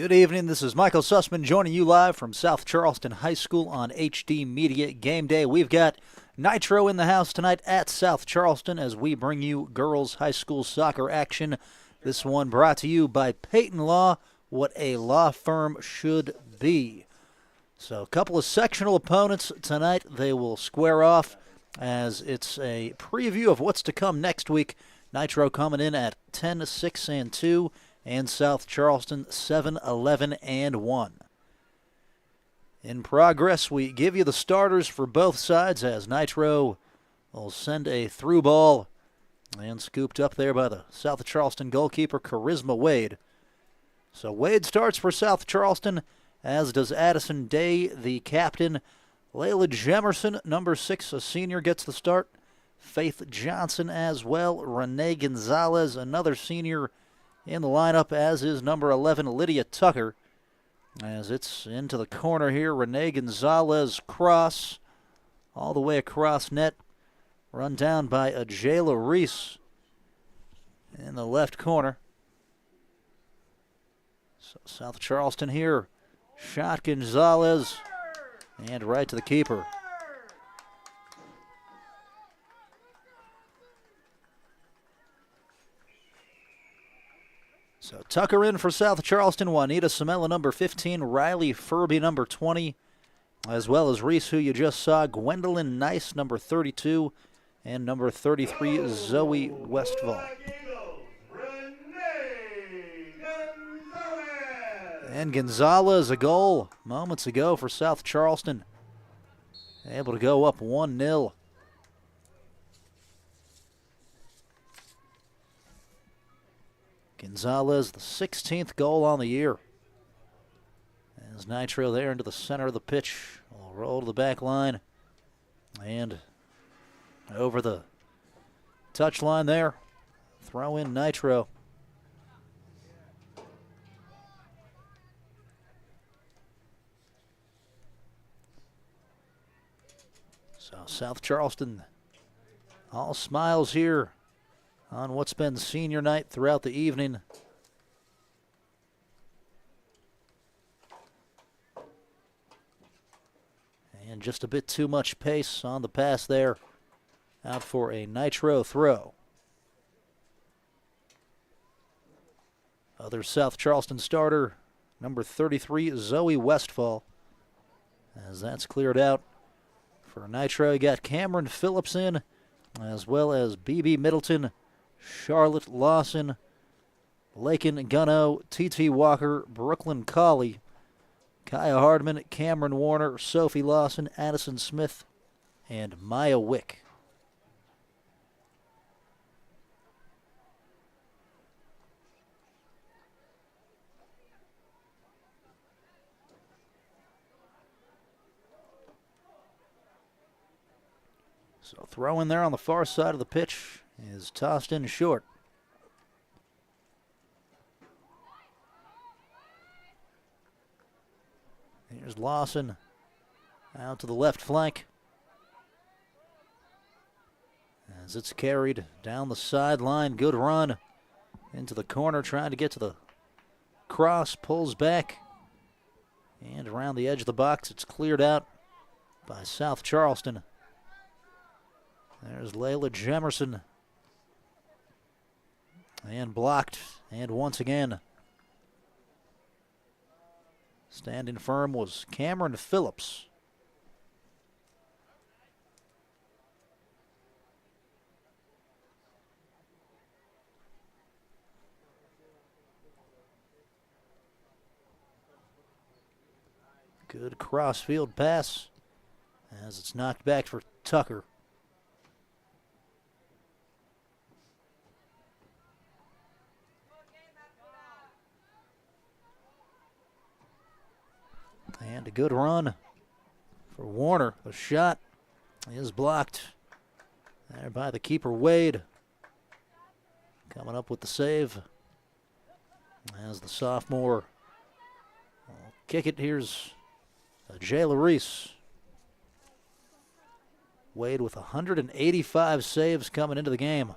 Good evening, this is Michael Sussman joining you live from South Charleston High School on HD Media Game Day. We've got Nitro in the house tonight at South Charleston as we bring you girls high school soccer action. This one brought to you by Peyton Law, what a law firm should be. So a couple of sectional opponents tonight. They will square off as it's a preview of what's to come next week. Nitro coming in at 10-6-2. And South Charleston 7-11-1. In progress, we give you the starters for both sides as Nitro will send a through ball and scooped up there by the South Charleston goalkeeper Charisma Wade. So Wade starts for South Charleston, as does Addison Day, the captain. Layla Jemerson, number 6, a senior, gets the start. Faith Johnson as well. Renee Gonzalez, another senior, in the lineup, as is number 11, Lydia Tucker. As it's into the corner here, Renee Gonzalez cross all the way across net. Run down by Ajayla Reese in the left corner. So South Charleston here. Shot Gonzalez and right to the keeper. So Tucker in for South Charleston, Juanita Samela, number 15, Riley Furby, number 20, as well as Reese, who you just saw, Gwendolyn Nice, number 32, and number 33, Zoe Westfall. And Gonzalez, a goal moments ago for South Charleston, able to go up 1-0. Gonzalez, the 16th goal on the year. As Nitro there into the center of the pitch. Will roll to the back line. And over the touchline there. Throw in Nitro. So South Charleston, all smiles here on what's been senior night throughout the evening. And just a bit too much pace on the pass there. Out for a Nitro throw. Other South Charleston starter, number 33, Zoe Westfall. As that's cleared out for Nitro, you got Cameron Phillips in, as well as BB Middleton, Charlotte Lawson, Lakin Gunno, T.T. Walker, Brooklyn Colley, Kaya Hardman, Cameron Warner, Sophie Lawson, Addison Smith, and Maya Wick. So throw in there on the far side of the pitch is tossed in short. Here's Lawson out to the left flank as it's carried down the sideline. Good run into the corner, trying to get to the cross, pulls back, and around the edge of the box, it's cleared out by South Charleston. There's Layla Jemerson, and blocked, and once again, standing firm was Cameron Phillips. Good cross-field pass as it's knocked back for Tucker. And a good run for Warner. A shot is blocked there by the keeper, Wade. Coming up with the save as the sophomore will kick it. Here's Jayla Reese. Wade with 185 saves coming into the game.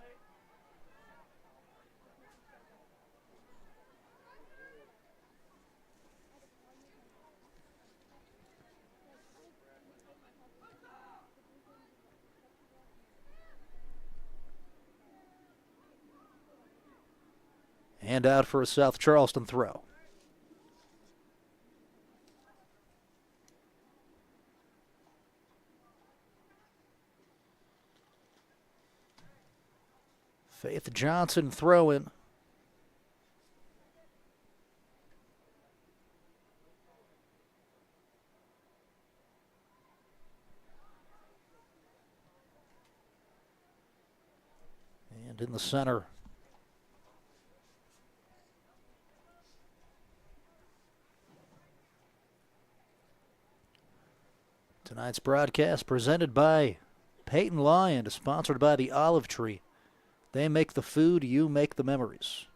And out for a South Charleston throw. Faith Johnson throwing. And in the center. Tonight's broadcast presented by Peyton Law and is sponsored by the Olive Tree. They make the food, you make the memories.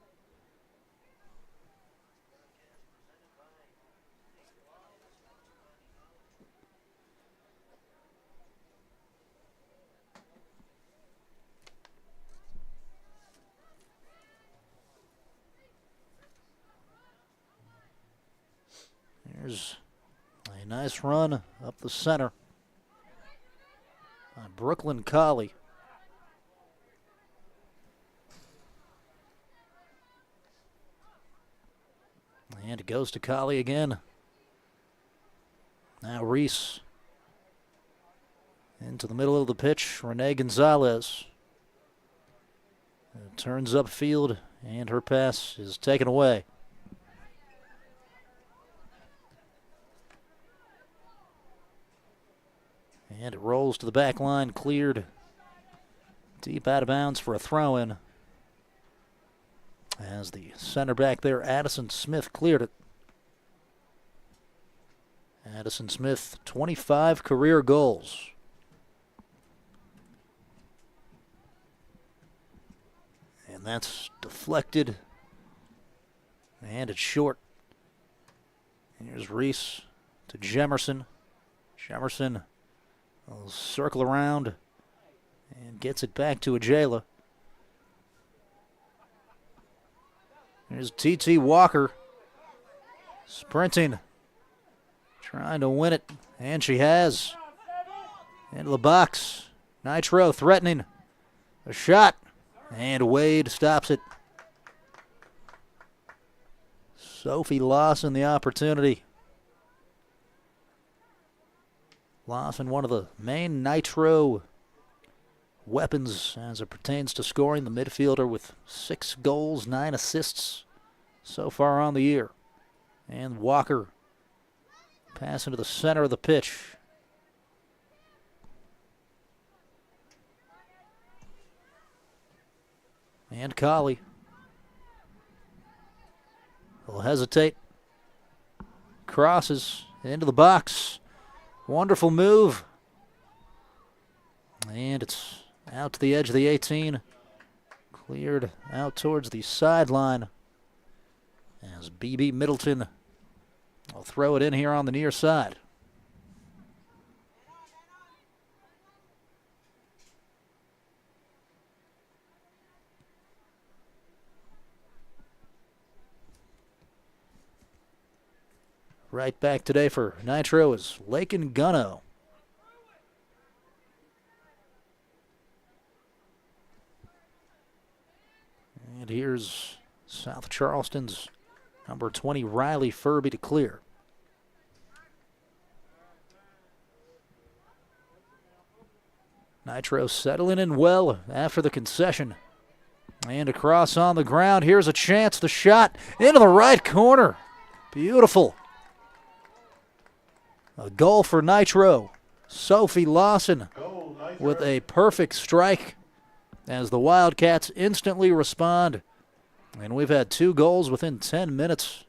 Here's a nice run up the center by Brooklyn Colley. And it goes to Colley again. Now Reese into the middle of the pitch. Renee Gonzalez turns upfield, and her pass is taken away. And it rolls to the back line, cleared deep out of bounds for a throw-in. As the center back there, Addison Smith, cleared it. Addison Smith, 25 career goals. And that's deflected. And it's short. Here's Reese to Jemerson. Jemerson will circle around and gets it back to Ajayla. Here's T.T. Walker sprinting, trying to win it, and she has. Into the box. Nitro threatening. A shot, and Wade stops it. Sophie Lawson the opportunity. Lawson, one of the main Nitro weapons as it pertains to scoring. The midfielder with 6 goals, 9 assists so far on the year. And Walker passing to the center of the pitch. And Colley will hesitate. Crosses into the box. Wonderful move. And it's out to the edge of the 18. Cleared out towards the sideline. As B.B. Middleton will throw it in here on the near side. Right back today for Nitro is Lakin Gunno. And here's South Charleston's number 20, Riley Furby, to clear. Nitro settling in well after the concession. And across on the ground. Here's a chance. The shot into the right corner. Beautiful. A goal for Nitro. Sophie Lawson with a perfect strike as the Wildcats instantly respond. And we've had 2 goals within 10 minutes.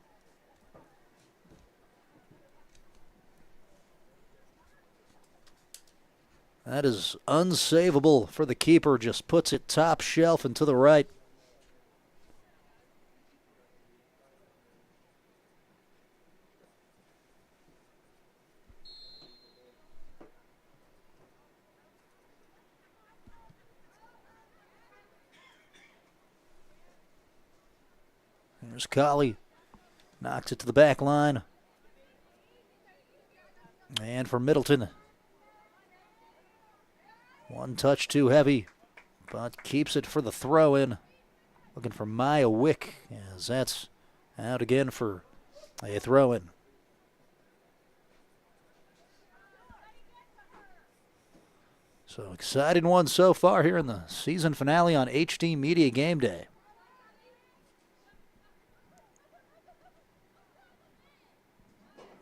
That is unsavable for the keeper. Just puts it top shelf and to the right. There's Colley. Knocks it to the back line. And for Middleton. One touch too heavy, but keeps it for the throw-in. Looking for Maya Wick, as that's out again for a throw-in. So exciting one so far here in the season finale on HD Media Game Day.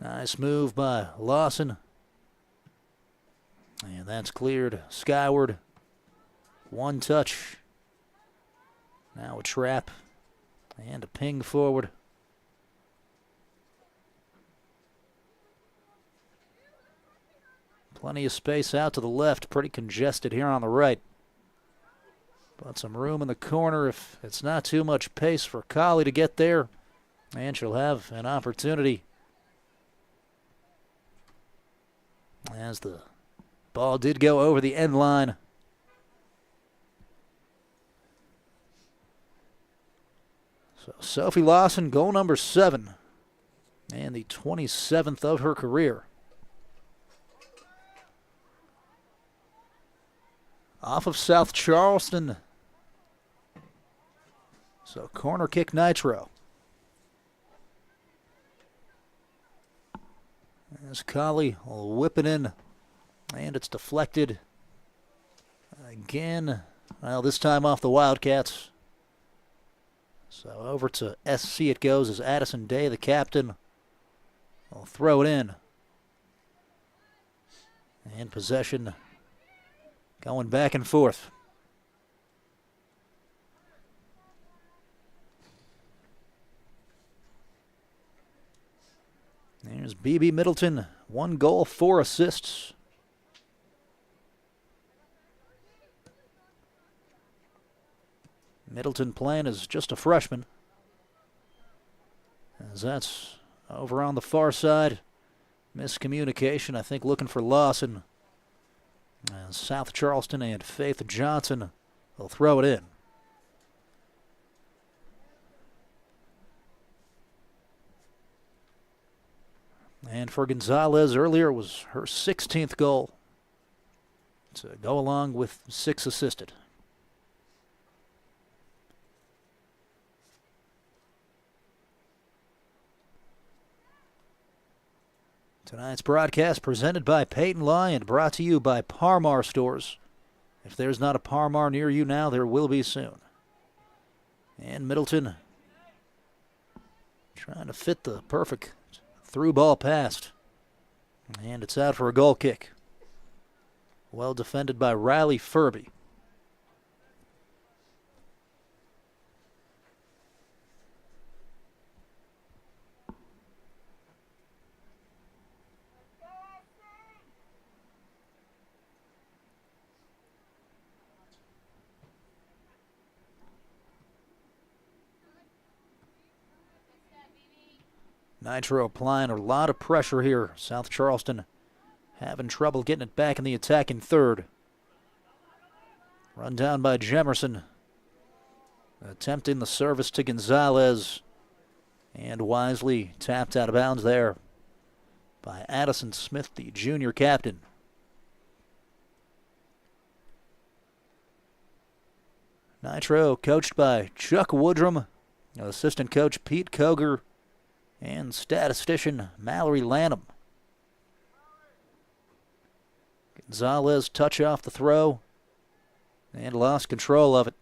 Nice move by Lawson. And that's cleared skyward. One touch. Now a trap. And a ping forward. Plenty of space out to the left. Pretty congested here on the right. But some room in the corner if it's not too much pace for Colley to get there. And she'll have an opportunity. As the ball did go over the end line. So Sophie Lawson, goal number 7. And the 27th of her career. Off of South Charleston. So corner kick Nitro. As Colley will whip it in. And it's deflected again. Well, this time off the Wildcats. So over to SC it goes as Addison Day, the captain, will throw it in. And possession going back and forth. There's BB Middleton, 1 goal, 4 assists. Middleton playing as just a freshman. As that's over on the far side. Miscommunication, I think, looking for Lawson. As South Charleston and Faith Johnson will throw it in. And for Gonzalez, earlier it was her 16th goal to go along with 6 assisted. Tonight's broadcast presented by Peyton Law and brought to you by Parmar Stores. If there's not a Parmar near you now, there will be soon. And Middleton trying to fit the perfect through ball past. And it's out for a goal kick. Well defended by Riley Furby. Nitro applying a lot of pressure here. South Charleston having trouble getting it back in the attacking third. Run down by Jemerson. Attempting the service to Gonzalez. And wisely tapped out of bounds there. by Addison Smith, the junior captain. Nitro coached by Chuck Woodrum, assistant coach Pete Koger, and statistician Mallory Lanham. Gonzalez touch off the throw and lost control of it.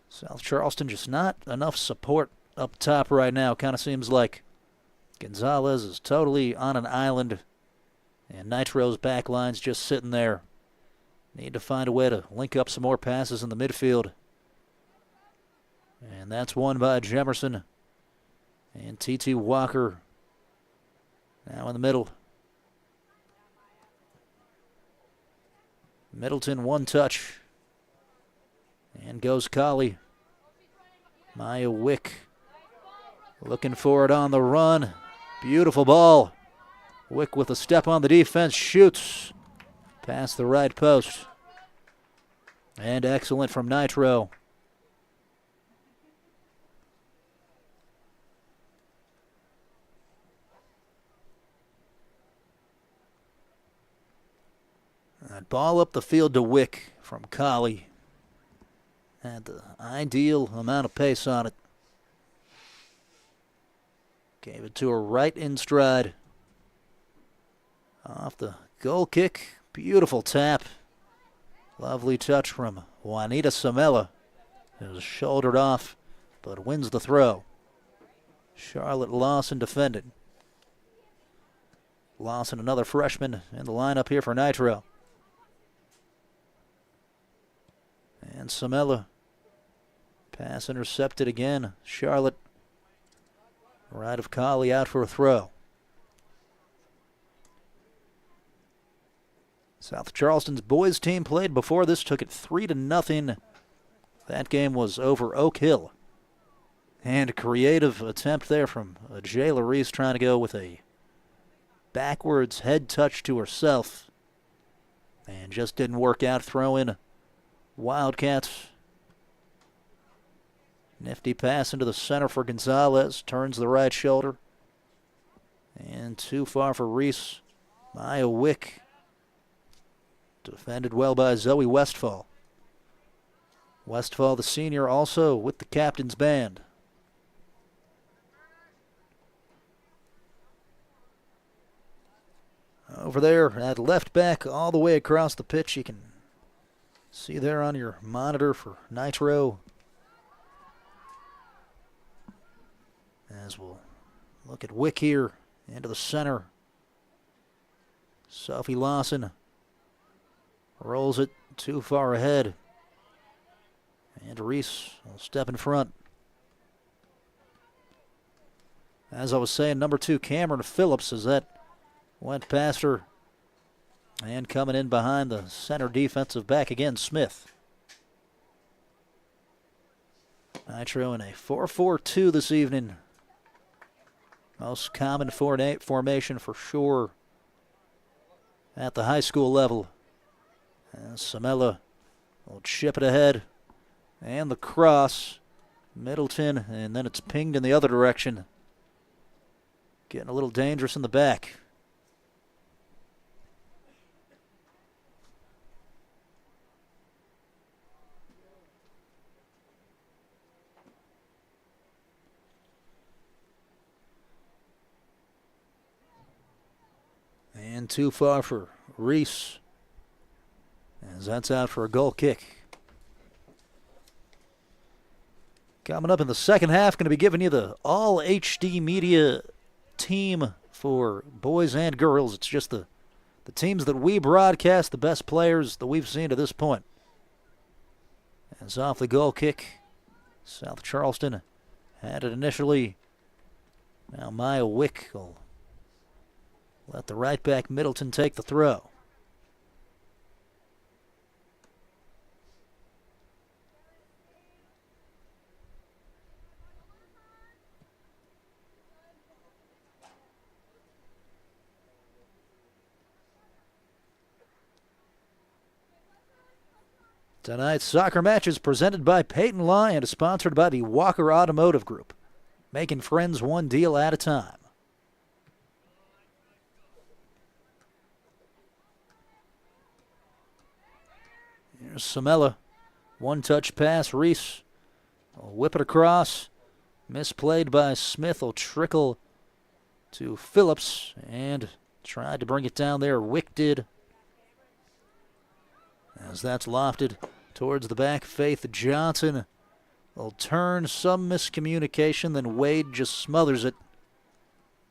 South Charleston just not enough support up top right now. Kind of seems like Gonzalez is totally on an island and Nitro's back line's just sitting there. Need to find a way to link up some more passes in the midfield. And that's won by Jemerson. And T.T. Walker now in the middle. Middleton one touch. And goes Colley. Maya Wick looking for it on the run. Beautiful ball. Wick with a step on the defense. Shoots past the right post. And excellent from Nitro. That ball up the field to Wick from Colley. Had the ideal amount of pace on it. Gave it to her right in stride. Off the goal kick. Beautiful tap. Lovely touch from Juanita Samela. It was shouldered off, but wins the throw. Charlotte Lawson defended. Lawson, another freshman in the lineup here for Nitro. And Samela. Pass intercepted again. Charlotte. Right of Colley out for a throw. South Charleston's boys team played before this, took it 3-0. That game was over Oak Hill. And a creative attempt there from Jayla Reese trying to go with a backwards head touch to herself. And just didn't work out. Throw in Wildcats. Nifty pass into the center for Gonzalez. Turns the right shoulder. And too far for Reese. Maya Wick. Defended well by Zoe Westfall. Westfall, the senior, also with the captain's band. Over there at left back, all the way across the pitch, you can see there on your monitor for Nitro. As we'll look at Wick here, into the center. Sophie Lawson rolls it too far ahead. And Reese will step in front. As I was saying, number 2, Cameron Phillips, as that went past her. And coming in behind the center defensive back again, Smith. Nitro in a 4-4-2 this evening. Most common formation for sure at the high school level. And Samela will chip it ahead. And the cross. Middleton, and then it's pinged in the other direction. Getting a little dangerous in the back. And too far for Reese, as that's out for a goal kick. Coming up in the second half, going to be giving you the all HD media team for boys and girls. It's just the teams that we broadcast, the best players that we've seen to this point. As off the goal kick, South Charleston had it initially. Now Maya Wick will let the right back Middleton take the throw. Tonight's soccer match is presented by Peyton Law and is sponsored by the Walker Automotive Group. making friends one deal at a time. Here's Samela. One-touch pass. Reese will whip it across. Misplayed by Smith. Will trickle to Phillips. And tried to bring it down there. Wick did. As that's lofted towards the back. Faith Johnson will turn. Some miscommunication. Then Wade just smothers it.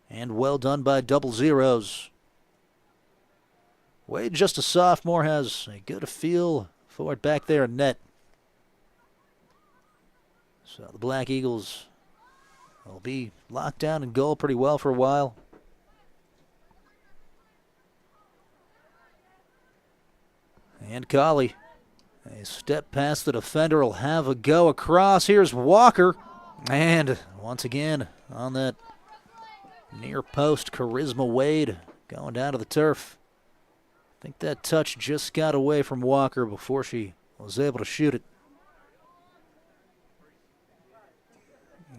And well done by double zeros. Wade, just a sophomore, has a good feel for it back there in net. So the Black Eagles will be locked down in goal pretty well for a while. And Colley, a step past the defender, will have a go across. Here's Walker. And once again on that near post, Charisma Wade going down to the turf. I think that touch just got away from Walker before she was able to shoot it.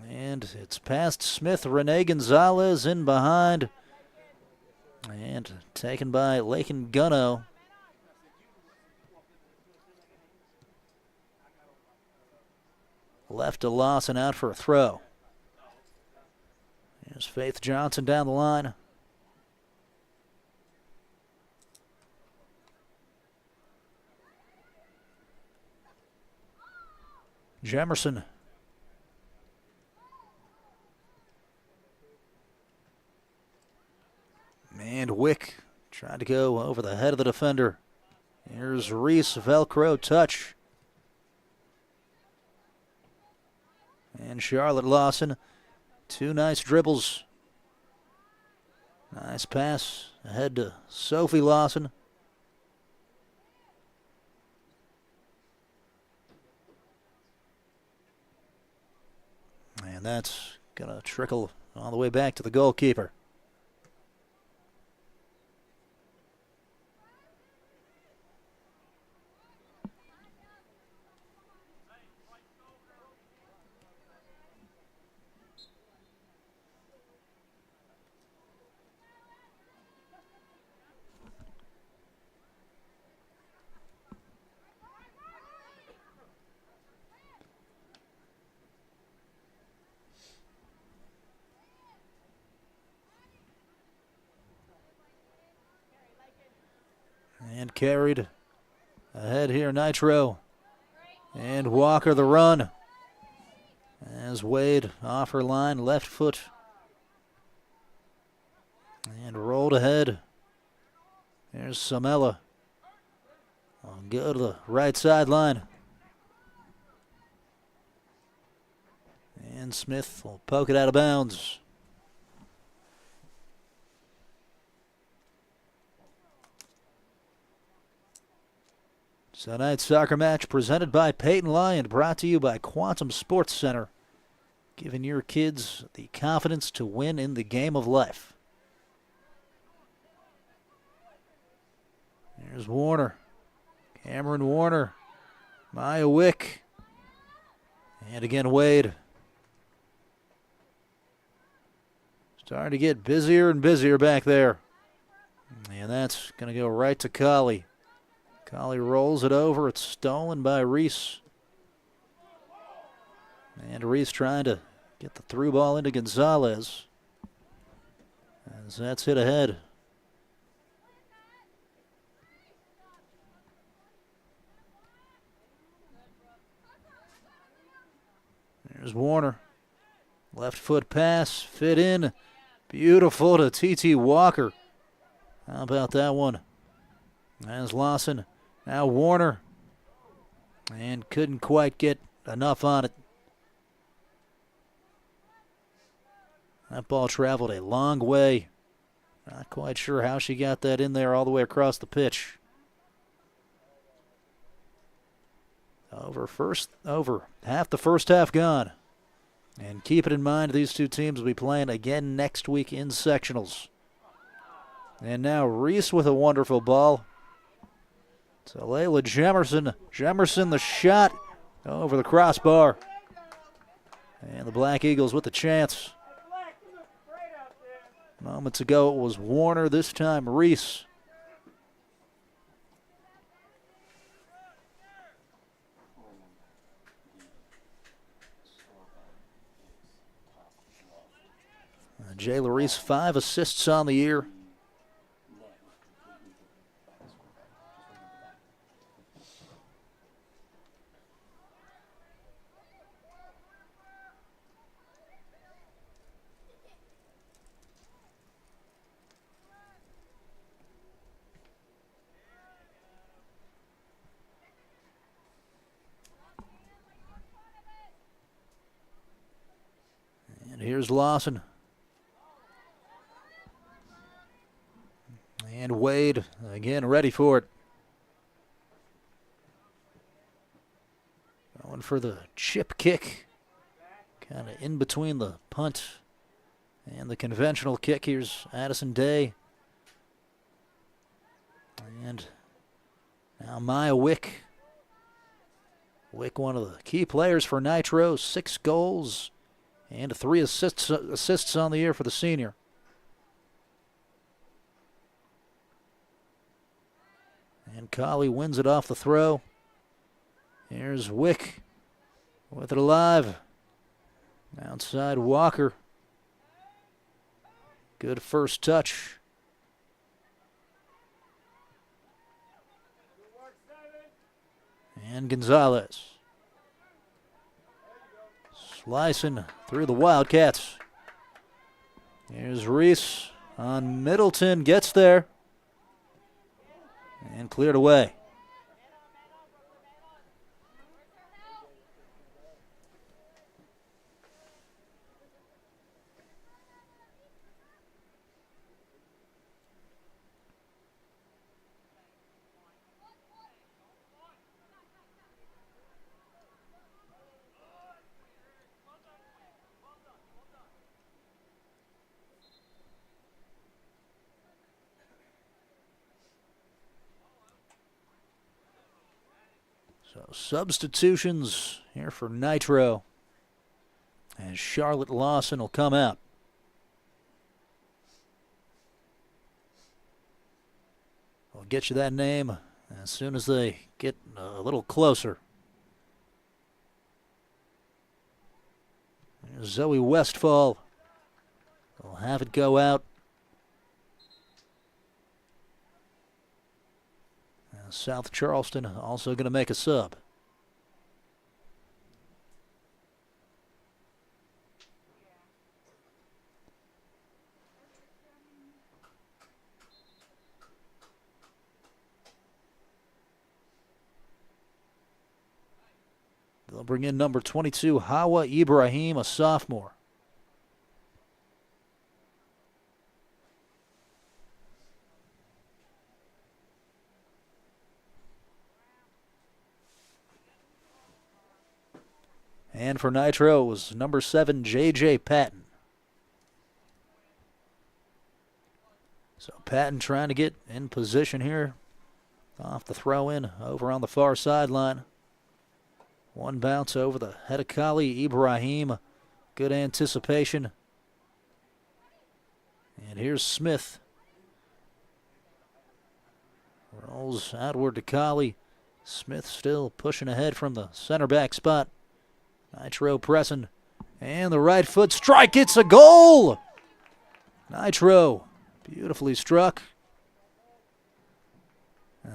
And it's past Smith. Rene Gonzalez in behind. And taken by Lakin Gunno. Left to Lawson, out for a throw. Here's Faith Johnson down the line. Jemerson. And Wick tried to go over the head of the defender. Here's Reese, Velcro touch. And Charlotte Lawson, two nice dribbles. Nice pass ahead to Sophie Lawson. And that's going to trickle all the way back to the goalkeeper. And carried ahead here, Nitro. And Walker the run. As Wade off her line, left foot. And rolled ahead. There's Samela. I'll go to the right sideline. And Smith will poke it out of bounds. Tonight's soccer match presented by Peyton Law and brought to you by Quantum Sports Center, giving your kids the confidence to win in the game of life. There's Warner. Cameron Warner. Maya Wick. And again Wade. Starting to get busier and busier back there. And that's going to go right to Colley. Colley rolls it over. It's stolen by Reese. And Reese trying to get the through ball into Gonzalez. As that's hit ahead. There's Warner. Left foot pass. Fit in. Beautiful to T.T. Walker. How about that one? As Lawson. Now Warner. And couldn't quite get enough on it. That ball traveled a long way. Not quite sure how she got that in there all the way across the pitch. Over half the first half gone. And keep it in mind, these two teams will be playing again next week in sectionals. And now Reese with a wonderful ball. To Layla Jemerson. Jemerson the shot over the crossbar. And the Black Eagles with the chance. Moments ago it was Warner, this time Reese. Jayla Reese, 5 assists on the year. And here's Lawson. And Wade, again, ready for it. Going for the chip kick. Kind of in between the punt and the conventional kick. Here's Addison Day. And now Maya Wick. Wick, one of the key players for Nitro. 6 goals and 3 assists on the year for the senior. And Colley wins it off the throw. Here's Wick with it alive. Outside Walker. Good first touch. And Gonzalez. Slicing through the Wildcats. Here's Reese on Middleton. Gets there. And cleared away. So substitutions here for Nitro. And Charlotte Lawson will come out. I'll get you that name as soon as they get a little closer. There's Zoe Westfall. They'll have it go out. South Charleston also going to make a sub. They'll bring in number 22, Hawa Ibrahim, a sophomore. And for Nitro, it was number 7, J.J. Patton. So Patton trying to get in position here. Off the throw-in over on the far sideline. One bounce over the head of Kali Ibrahim. Good anticipation. And here's Smith. Rolls outward to Kali. Smith still pushing ahead from the center back spot. Nitro pressing, and the right foot strike, it's a goal! Nitro, beautifully struck.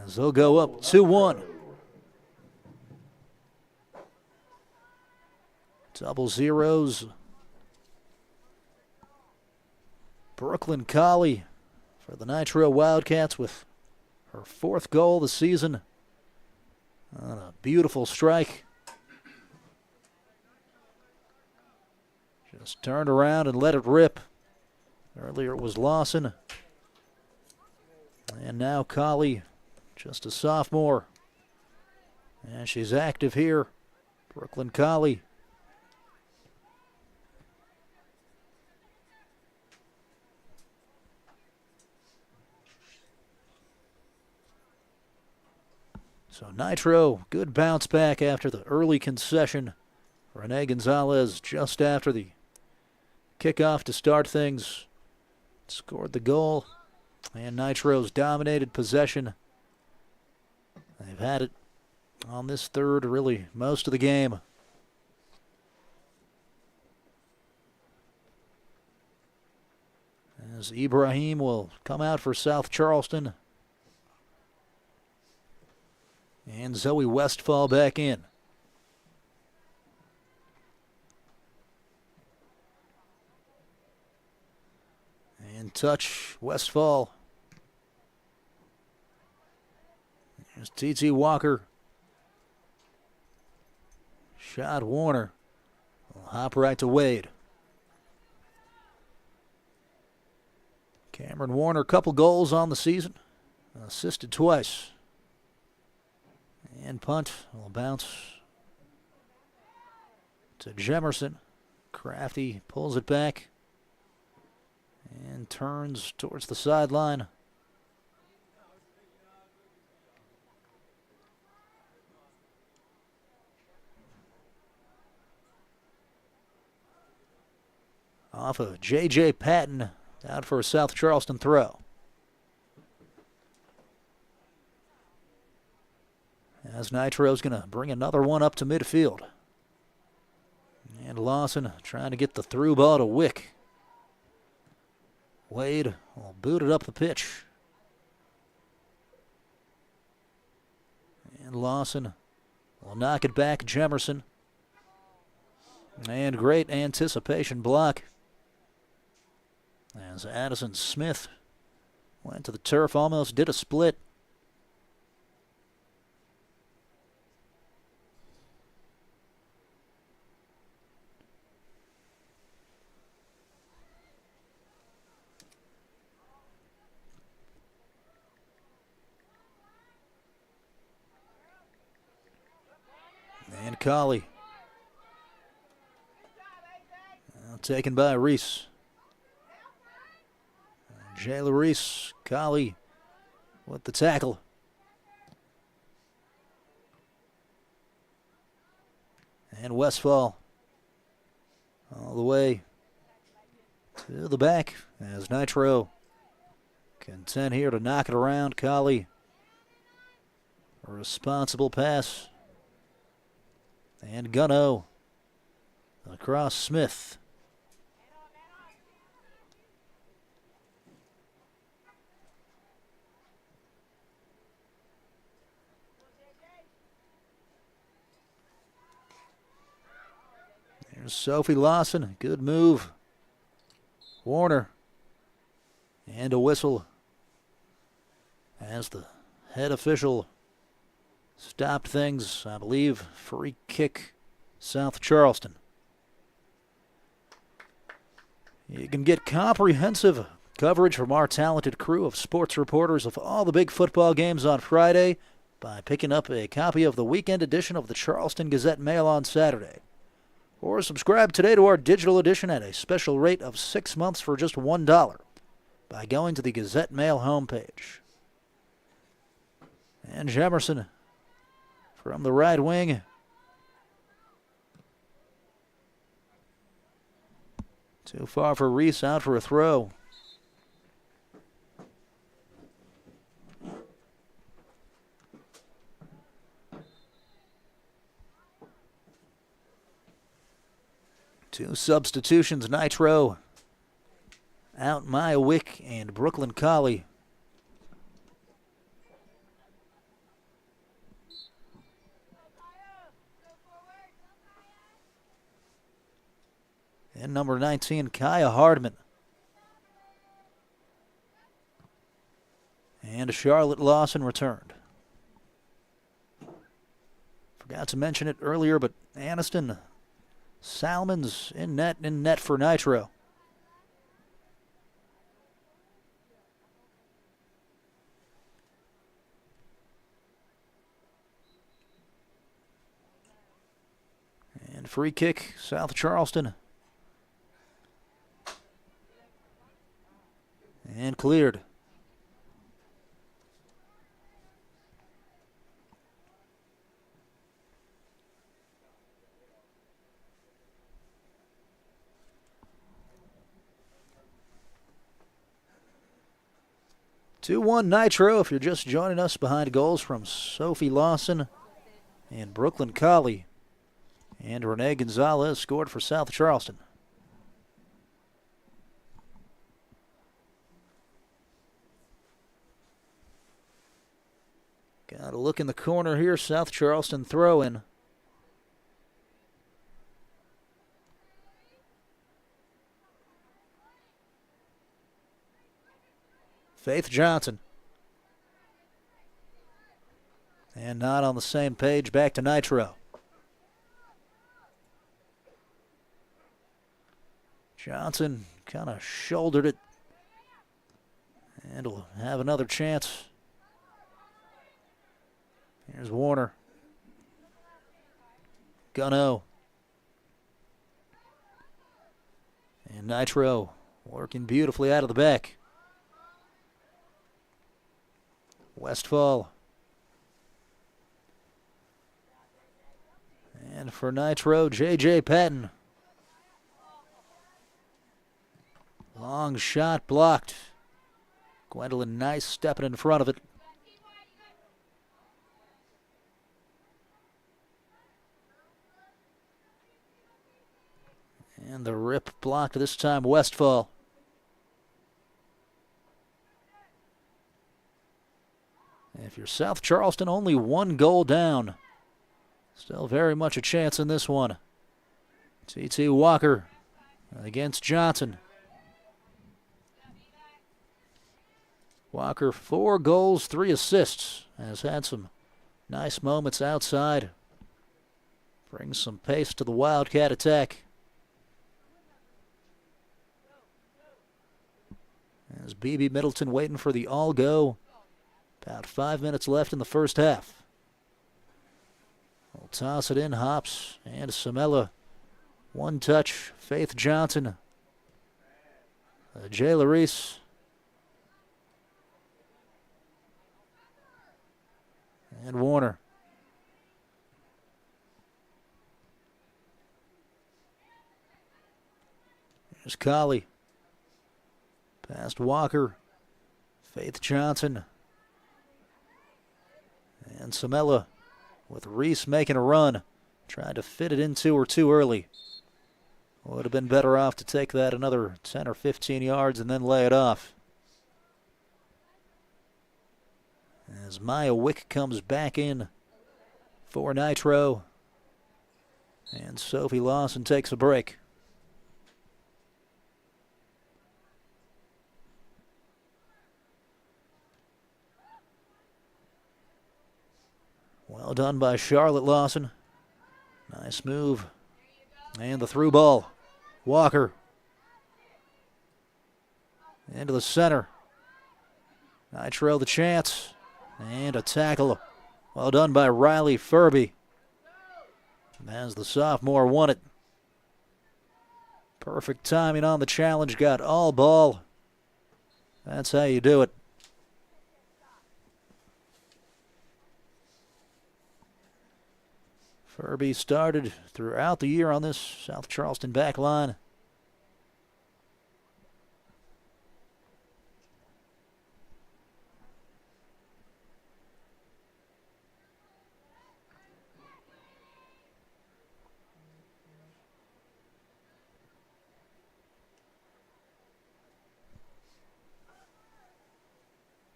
As they'll go up 2-1. Double zeros. Brooklyn Colley for the Nitro Wildcats with her 4th goal of the season. On a beautiful strike. Just turned around and let it rip. Earlier it was Lawson. And now Colley, just a sophomore. And she's active here. Brooklyn Colley. So Nitro, good bounce back after the early concession. Rene Gonzalez just after the kickoff to start things scored the goal. And Nitro's dominated possession. They've had it on this third, really, most of the game. As Ibrahim will come out for South Charleston. And Zoe Westfall back in. And touch Westfall. There's T.T. Walker. Shot Warner. Will hop right to Wade. Cameron Warner, couple goals on the season. Assisted twice. And punt will bounce to Jemerson. Crafty pulls it back and turns towards the sideline. Off of J.J. Patton, out for a South Charleston throw. As Nitro's going to bring another one up to midfield. And Lawson trying to get the through ball to Wick. Wade will boot it up the pitch. And Lawson will knock it back. Jemerson. And great anticipation block. As Addison Smith went to the turf, almost did a split. And Colley. Taken by Reese. Jayla Reese, Colley with the tackle. And Westfall all the way to the back as Nitro content here to knock it around. Colley, a responsible pass. And Gunno across Smith. There's Sophie Lawson, good move. Warner, and a whistle as the head official stopped things. I believe free kick, South Charleston. You can get comprehensive coverage from our talented crew of sports reporters of all the big football games on Friday by picking up a copy of the weekend edition of the Charleston Gazette-Mail on Saturday. Or subscribe today to our digital edition at a special rate of 6 months for just $1 by going to the Gazette-Mail homepage. And Jemerson from the right wing. Too far for Reese, out for a throw. Two substitutions, Nitro out Maya Wick and Brooklyn Colley. And number 19, Kaya Hardman. And Charlotte Lawson returned. Forgot to mention it earlier, but Aniston Salmon's in net for Nitro. And free kick, South Charleston. And cleared. 2-1 Nitro if you're just joining us, behind goals from Sophie Lawson and Brooklyn Colley. And Renee Gonzalez scored for South Charleston. Got a look in the corner here. South Charleston throw-in. Faith Johnson. And not on the same page. Back to Nitro. Johnson kind of shouldered it. And will have another chance. Here's Warner. Gunno. And Nitro working beautifully out of the back. Westfall. And for Nitro, J.J. Patton. Long shot blocked. Gwendolyn Nice stepping in front of it. And the rip blocked this time, Westfall. If you're South Charleston, only 1 goal down. Still very much a chance in this one. T.T. Walker against Johnson. Walker, 4 goals, 3 assists. Has had some nice moments outside. Brings some pace to the Wildcat attack. As B.B. Middleton waiting for the all-go. About 5 minutes left in the first half. We'll toss it in, Hops and Samela. 1 touch, Faith Johnson. Jay Larice. And Warner. Here's Colley. Past Walker. Faith Johnson. And Samela with Reese making a run. Tried to fit it into her too early. Would have been better off to take that another 10 or 15 yards and then lay it off. As Maya Wick comes back in for Nitro. And Sophie Lawson takes a break. Well done by Charlotte Lawson. Nice move. And the through ball. Walker. Into the center. Nitro the chance. And a tackle. Well done by Riley Furby. As the sophomore won it. Perfect timing on the challenge. Got all ball. That's how you do it. Furby started throughout the year on this South Charleston back line.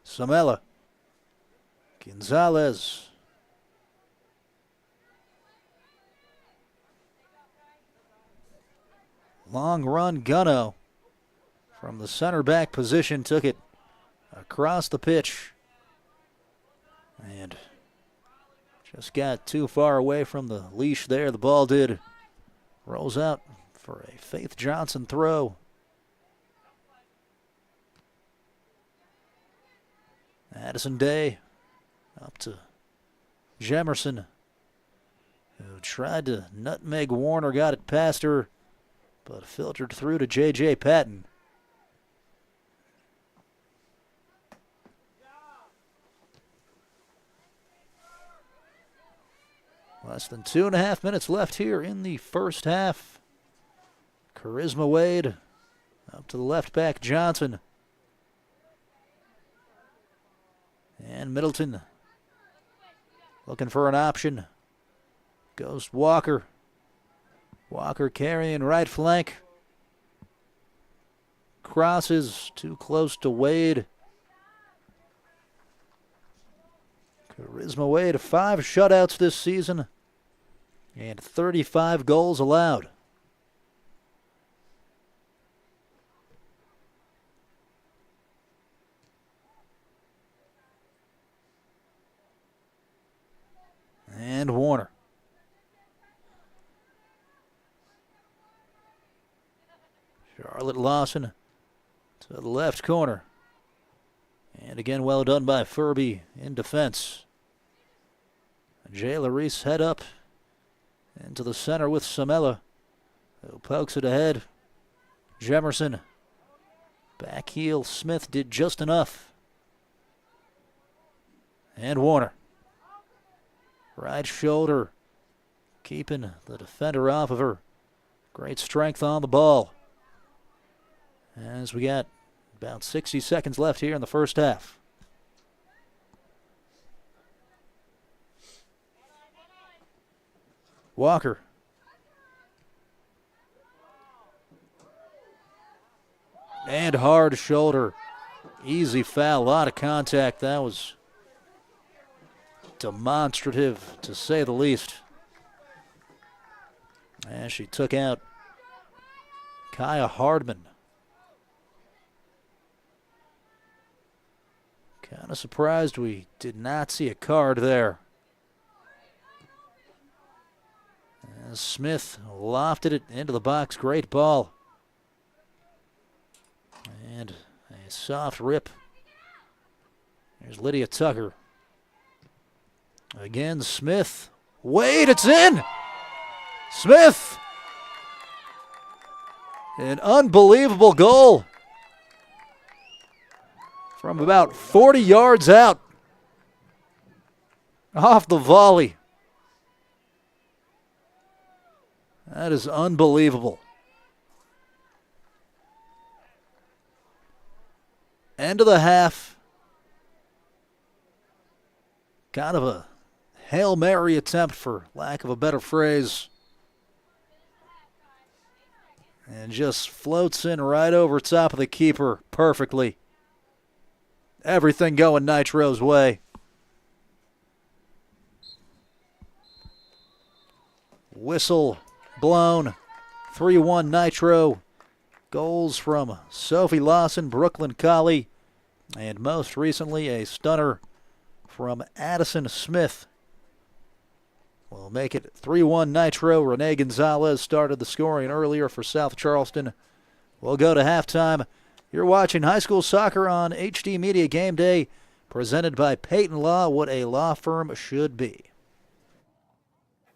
Samela. Gonzalez. Long run, Gunno. From the center back position, took it across the pitch. And just got too far away from the leash there. The ball did. Rolls out for a Faith Johnson throw. Addison Day up to Jemerson, who tried to nutmeg Warner, got it past her, but filtered through to J.J. Patton. Less than 2.5 minutes left here in the first half. Charisma Wade up to the left back, Johnson. And Middleton looking for an option. Goes Walker. Walker carrying right flank. Crosses too close to Wade. Charisma Wade, 5 shutouts this season and 35 goals allowed. And Warner. Charlotte Lawson to the left corner. And again, well done by Furby in defense. Jay Larice head up into the center with Samela, who pokes it ahead. Jemerson. Back heel. Smith did just enough. And Warner. Right shoulder. Keeping the defender off of her. Great strength on the ball. As we got about 60 seconds left here in the first half. Walker. And hard shoulder. Easy foul. A lot of contact. That was demonstrative, to say the least. As she took out Kaya Hardman. Kind of surprised we did not see a card there. As Smith lofted it into the box. Great ball. And a soft rip. There's Lydia Tucker. Again, Smith. Wade, it's in! Smith! An unbelievable goal. From about 40 yards out. Off the volley. That is unbelievable. End of the half. Kind of a Hail Mary attempt, for lack of a better phrase. And just floats in right over top of the keeper perfectly. Everything going Nitro's way. Whistle blown. 3-1 Nitro. Goals from Sophie Lawson, Brooklyn Colley, and most recently a stunner from Addison Smith. We'll make it 3-1 Nitro. Renee Gonzalez started the scoring earlier for South Charleston. We'll go to halftime. You're watching high school soccer on HD Media Game Day, presented by Peyton Law, what a law firm should be.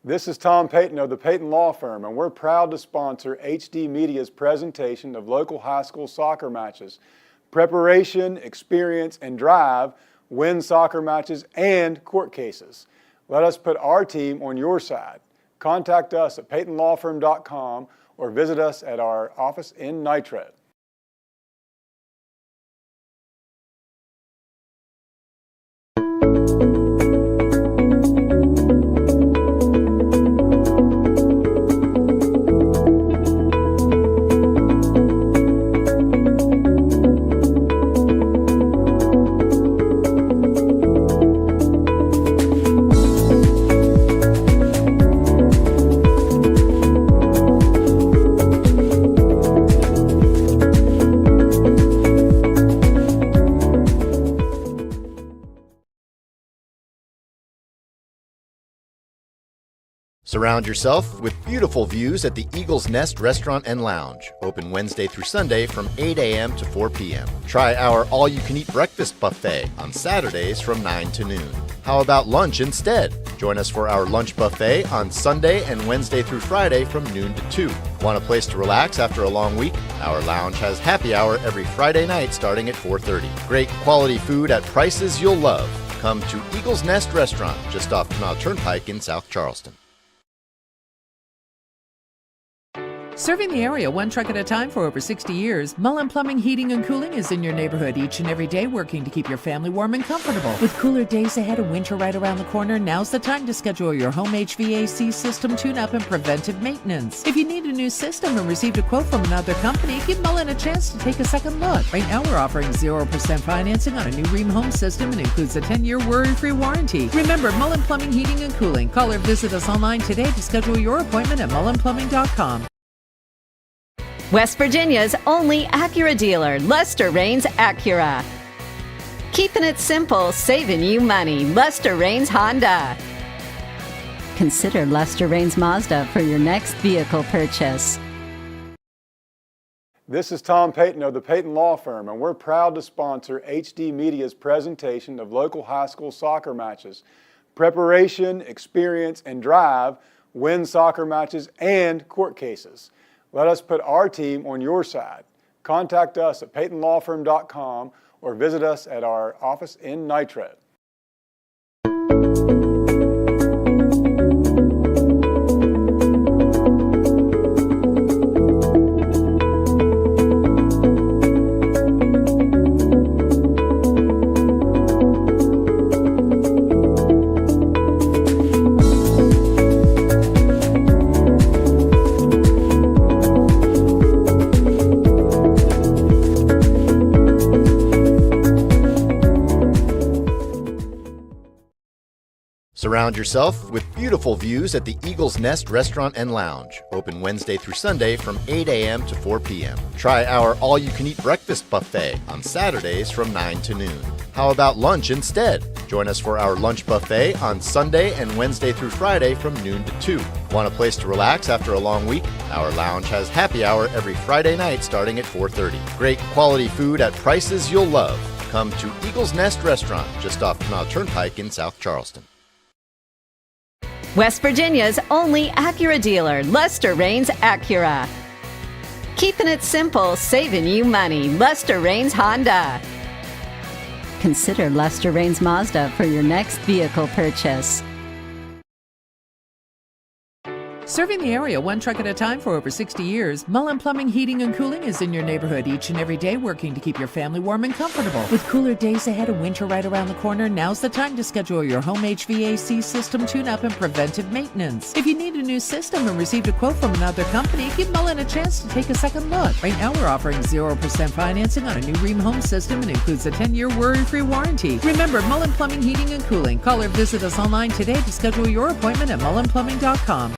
This is Tom Peyton of the Peyton Law Firm, and we're proud to sponsor HD Media's presentation of local high school soccer matches. Preparation, experience, and drive win soccer matches and court cases. Let us put our team on your side. Contact us at PeytonLawFirm.com or visit us at our office in Nitro. Surround yourself with beautiful views at the Eagle's Nest Restaurant and Lounge, open Wednesday through Sunday from 8 a.m. to 4 p.m. Try our all-you-can-eat breakfast buffet on Saturdays from 9 to noon. How about lunch instead? Join us for our lunch buffet on Sunday and Wednesday through Friday from noon to 2. Want a place to relax after a long week? Our lounge has happy hour every Friday night starting at 4:30. Great quality food at prices you'll love. Come to Eagle's Nest Restaurant, just off Canal Turnpike in South Charleston. Serving the area one truck at a time for over 60 years, Mullen Plumbing, Heating, and Cooling is in your neighborhood each and every day, working to keep your family warm and comfortable. With cooler days ahead and winter right around the corner, now's the time to schedule your home HVAC system tune-up and preventive maintenance. If you need a new system and received a quote from another company, give Mullen a chance to take a second look. Right now, we're offering 0% financing on a new Ream home system and includes a 10-year worry-free warranty. Remember, Mullen Plumbing, Heating, and Cooling. Call or visit us online today to schedule your appointment at mullenplumbing.com. West Virginia's only Acura dealer, Lester Raines Acura. Keeping it simple, saving you money. Lester Raines Honda. Consider Lester Raines Mazda for your next vehicle purchase. This is Tom Peyton of the Peyton Law Firm, and we're proud to sponsor HD Media's presentation of local high school soccer matches. Preparation, experience, and drive win soccer matches and court cases. Let us put our team on your side. Contact us at PeytonLawFirm.com or visit us at our office in Nitro. Surround yourself with beautiful views at the Eagles Nest Restaurant and Lounge, open Wednesday through Sunday from 8 a.m. to 4 p.m. Try our all-you-can-eat breakfast buffet on Saturdays from 9 to noon. How about lunch instead? Join us for our lunch buffet on Sunday and Wednesday through Friday from noon to 2. Want a place to relax after a long week? Our lounge has happy hour every Friday night starting at 4:30. Great quality food at prices you'll love. Come to Eagles Nest Restaurant just off Canal Turnpike in South Charleston. West Virginia's only Acura dealer, Lester Raines Acura. Keeping it simple, saving you money. Lester Raines Honda. Consider Lester Raines Mazda for your next vehicle purchase. Serving the area one truck at a time for over 60 years, Mullen Plumbing, Heating, and Cooling is in your neighborhood each and every day, working to keep your family warm and comfortable. With cooler days ahead and winter right around the corner, now's the time to schedule your home HVAC system tune-up and preventive maintenance. If you need a new system and received a quote from another company, give Mullen a chance to take a second look. Right now, we're offering 0% financing on a new Ream home system and includes a 10-year worry-free warranty. Remember, Mullen Plumbing, Heating, and Cooling. Call or visit us online today to schedule your appointment at mullenplumbing.com.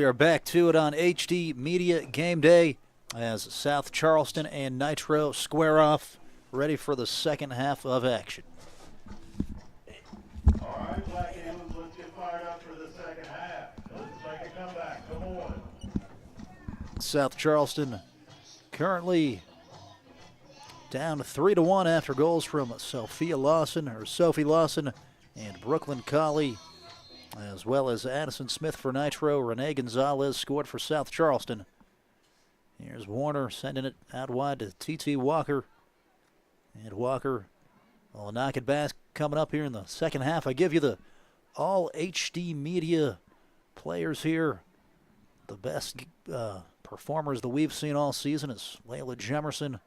are back to it on HD Media Game Day as South Charleston and Nitro square off, ready for the second half of action. All right, Black Eagles, let's get fired up for the second half. Let's make a comeback. Come on. South Charleston currently down 3-1 after goals from Sophie Lawson and Brooklyn Colley, as well as Addison Smith for Nitro. Renee Gonzalez scored for South Charleston. Here's Warner sending it out wide to T.T. Walker. And Walker will knock it back coming up here in the second half. I give you the all HD Media players here. The best performers that we've seen all season is Layla Jemerson.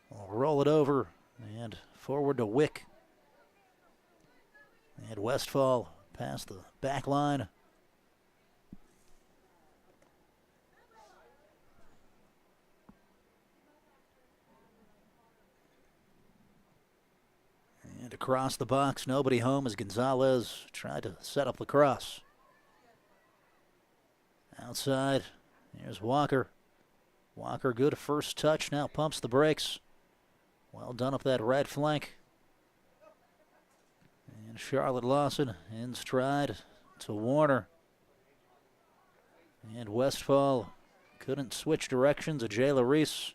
We'll roll it over and forward to Wick. And Westfall past the back line. And across the box, nobody home as Gonzalez tried to set up the cross. Outside, here's Walker. Walker, good first touch, now pumps the brakes. Well done up that right flank. And Charlotte Lawson in stride to Warner. And Westfall couldn't switch directions. Ajayla Reese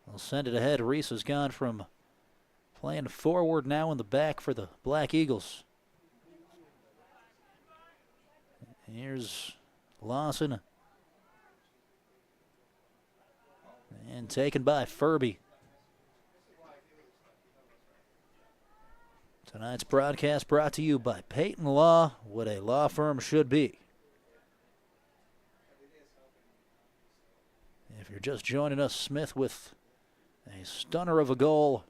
will send it ahead. Reese has gone from playing forward now in the back for the Black Eagles. Here's Lawson. And taken by Furby. Tonight's broadcast brought to you by Peyton Law, what a law firm should be. If you're just joining us, Smith with a stunner of a goal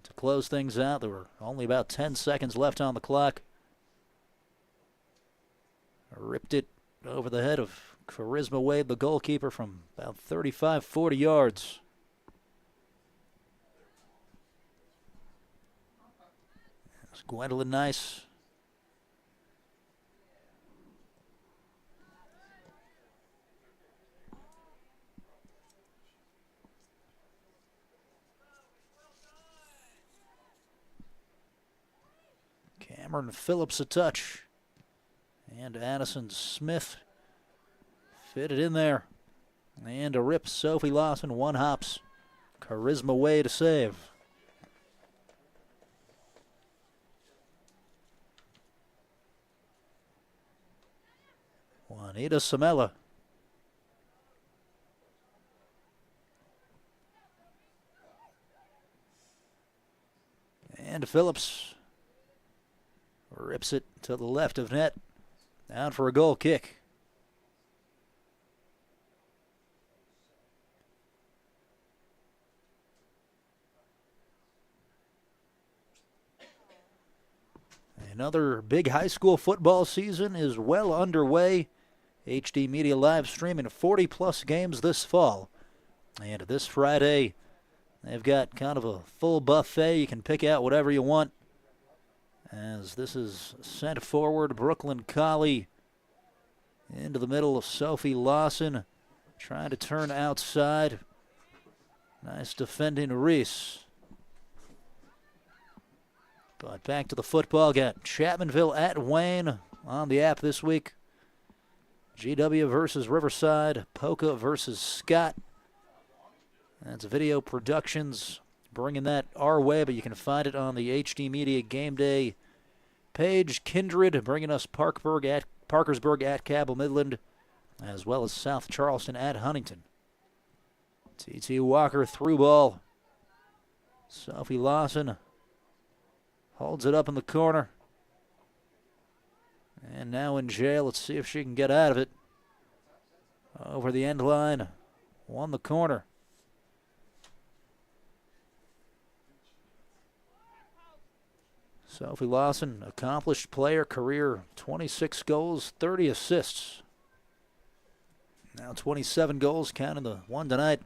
to close things out. There were only about 10 seconds left on the clock. Ripped it over the head of Charisma Wade, the goalkeeper, from about 35, 40 yards. It's Gwendolyn Nice. Cameron Phillips a touch. And Addison Smith fitted in there. And a rip, Sophie Lawson, one hops. Charisma Way to save. Juanita Samela. And Phillips rips it to the left of net. Down for a goal kick. Another big high school football season is well underway. HD Media live streaming 40-plus games this fall. And this Friday, they've got kind of a full buffet. You can pick out whatever you want. As this is sent forward, Brooklyn Colley into the middle of Sophie Lawson, trying to turn outside. Nice defending Reese. But back to the football. Got Chapmanville at Wayne on the app this week. GW versus Riverside. Polka versus Scott. That's Video Productions bringing that our way, but you can find it on the HD Media Game Day page. Kindred bringing us Parkersburg at Cabell Midland, as well as South Charleston at Huntington. T.T. Walker through ball. Sophie Lawson holds it up in the corner. And now in jail. Let's see if she can get out of it. Over the end line. Won the corner. Sophie Lawson, accomplished player, career 26 goals, 30 assists. Now 27 goals, counting the one tonight.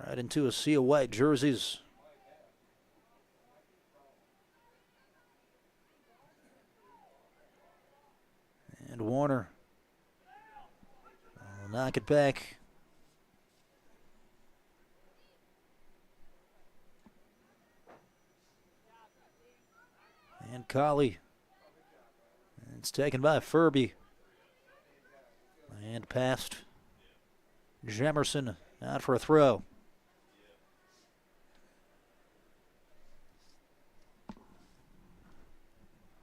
Right into a sea of white jerseys. And Warner will knock it back. And Colley. It's taken by Furby. And past Jemerson, out for a throw.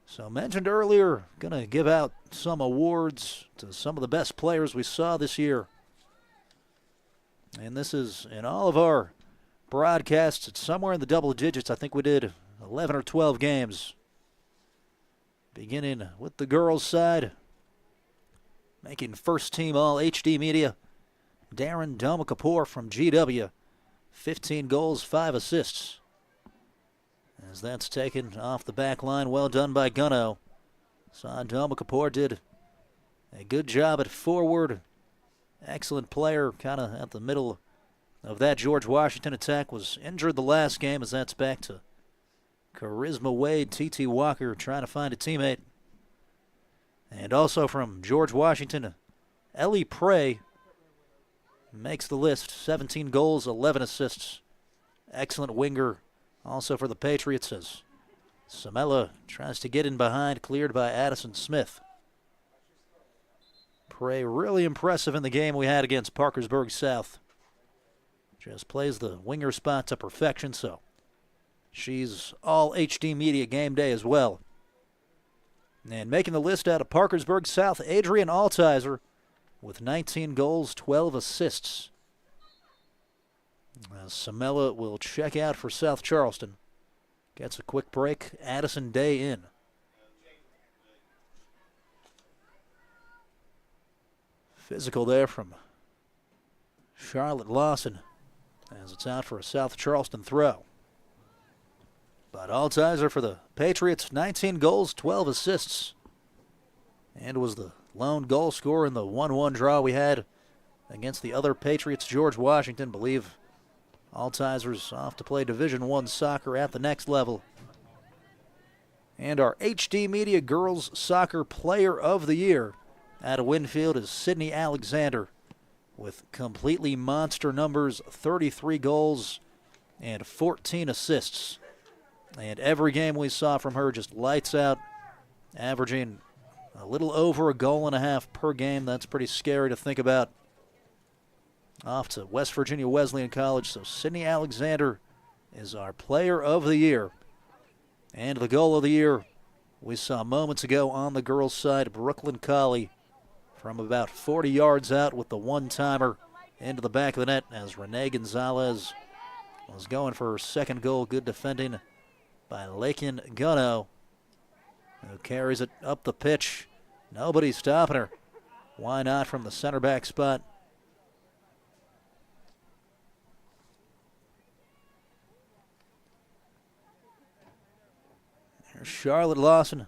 So mentioned earlier, going to give out some awards to some of the best players we saw this year. And this is in all of our broadcasts. It's somewhere in the double digits. I think we did 11 or 12 games. Beginning with the girls' side. Making first team all HD Media. Darren Domakapour from GW. 15 goals, 5 assists. As that's taken off the back line, well done by Gunno. Saw Domakapour did a good job at forward. Excellent player, kind of at the middle of that George Washington attack. Was injured the last game, as that's back to Charisma Wade. T.T. Walker trying to find a teammate. And also from George Washington, Ellie Prey makes the list. 17 goals, 11 assists. Excellent winger. Also for the Patriots as Samela tries to get in behind, cleared by Addison Smith. Prey really impressive in the game we had against Parkersburg South. Just plays the winger spot to perfection, so she's all HD Media Game Day as well. And making the list out of Parkersburg South, Adrian Altizer with 19 goals, 12 assists. Samela will check out for South Charleston. Gets a quick break. Addison Day in. Physical there from Charlotte Lawson as it's out for a South Charleston throw. But Altizer for the Patriots, 19 goals, 12 assists. And was the lone goal scorer in the 1-1 draw we had against the other Patriots, George Washington. Believe Altizer's off to play Division I soccer at the next level. And our HD Media Girls Soccer Player of the Year out of Winfield is Sydney Alexander with completely monster numbers, 33 goals and 14 assists. And every game we saw from her just lights out, averaging a little over a goal and a half per game. That's pretty scary to think about. Off to West Virginia Wesleyan College, so Sydney Alexander is our Player of the Year. And the goal of the year we saw moments ago on the girls' side, Brooklyn Colley from about 40 yards out with the one-timer into the back of the net as Renee Gonzalez was going for her second goal. Good defending by Lakin Gunno, who carries it up the pitch. Nobody's stopping her. Why not from the center back spot? There's Charlotte Lawson.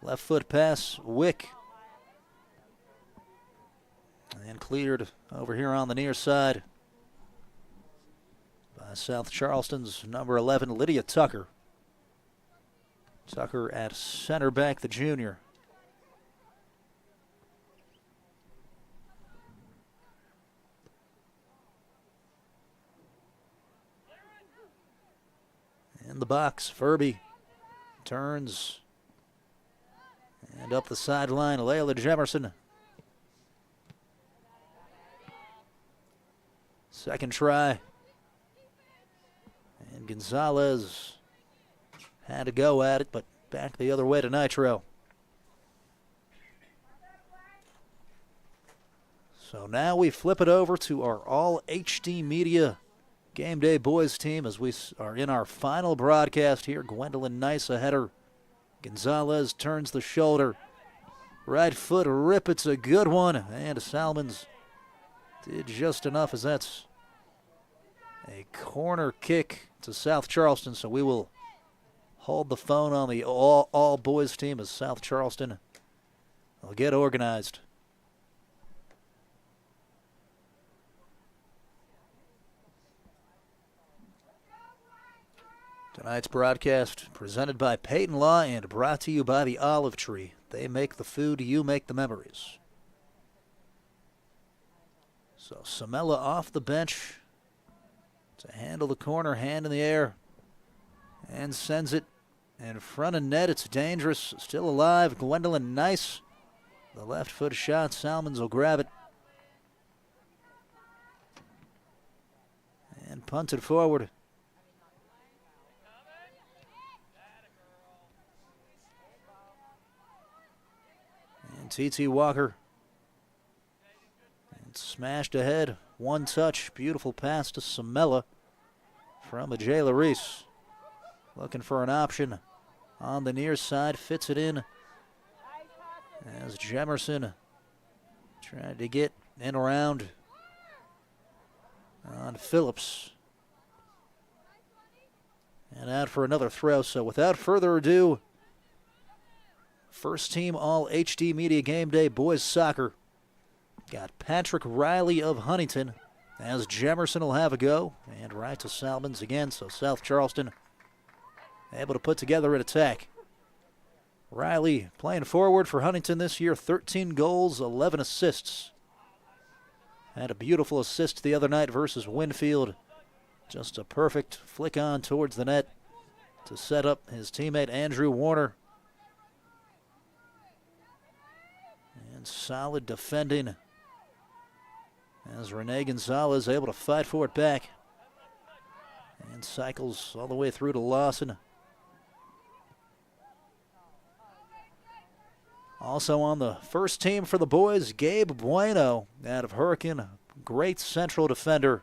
Left foot pass, Wick. And cleared over here on the near side by South Charleston's number 11, Lydia Tucker. Tucker at center back, the junior. In the box, Furby turns and up the sideline, Layla Jemerson. Second try. And Gonzalez had to go at it, but back the other way to Nitro. So now we flip it over to our all HD Media Game Day boys team as we are in our final broadcast here. Gwendolyn Nice, a header. Gonzalez turns the shoulder. Right foot rip, it's a good one. And Salmons did just enough as that's a corner kick to South Charleston. So we will hold the phone on the all boys team as South Charleston will get organized. Tonight's broadcast presented by Peyton Law and brought to you by the Olive Tree. They make the food, you make the memories. So Samela off the bench to handle the corner, hand in the air, and sends it in front of net. It's dangerous, still alive. Gwendolyn Nice, the left foot shot. Salmons will grab it. And punted forward. And T.T. Walker. And smashed ahead. One touch. Beautiful pass to Samela from Ajayla Reese. Looking for an option on the near side. Fits it in as Jemerson tried to get in around on Phillips. And out for another throw. So without further ado, first team all HD Media Game Day boys soccer. Got Patrick Riley of Huntington as Jemerson will have a go. And right to Salmons again. So South Charleston able to put together an attack. Riley playing forward for Huntington this year. 13 goals, 11 assists. Had a beautiful assist the other night versus Winfield. Just a perfect flick on towards the net to set up his teammate Andrew Warner. And solid defending as Renee Gonzalez able to fight for it back. And cycles all the way through to Lawson. Also on the first team for the boys, Gabe Bueno out of Hurricane. Great central defender.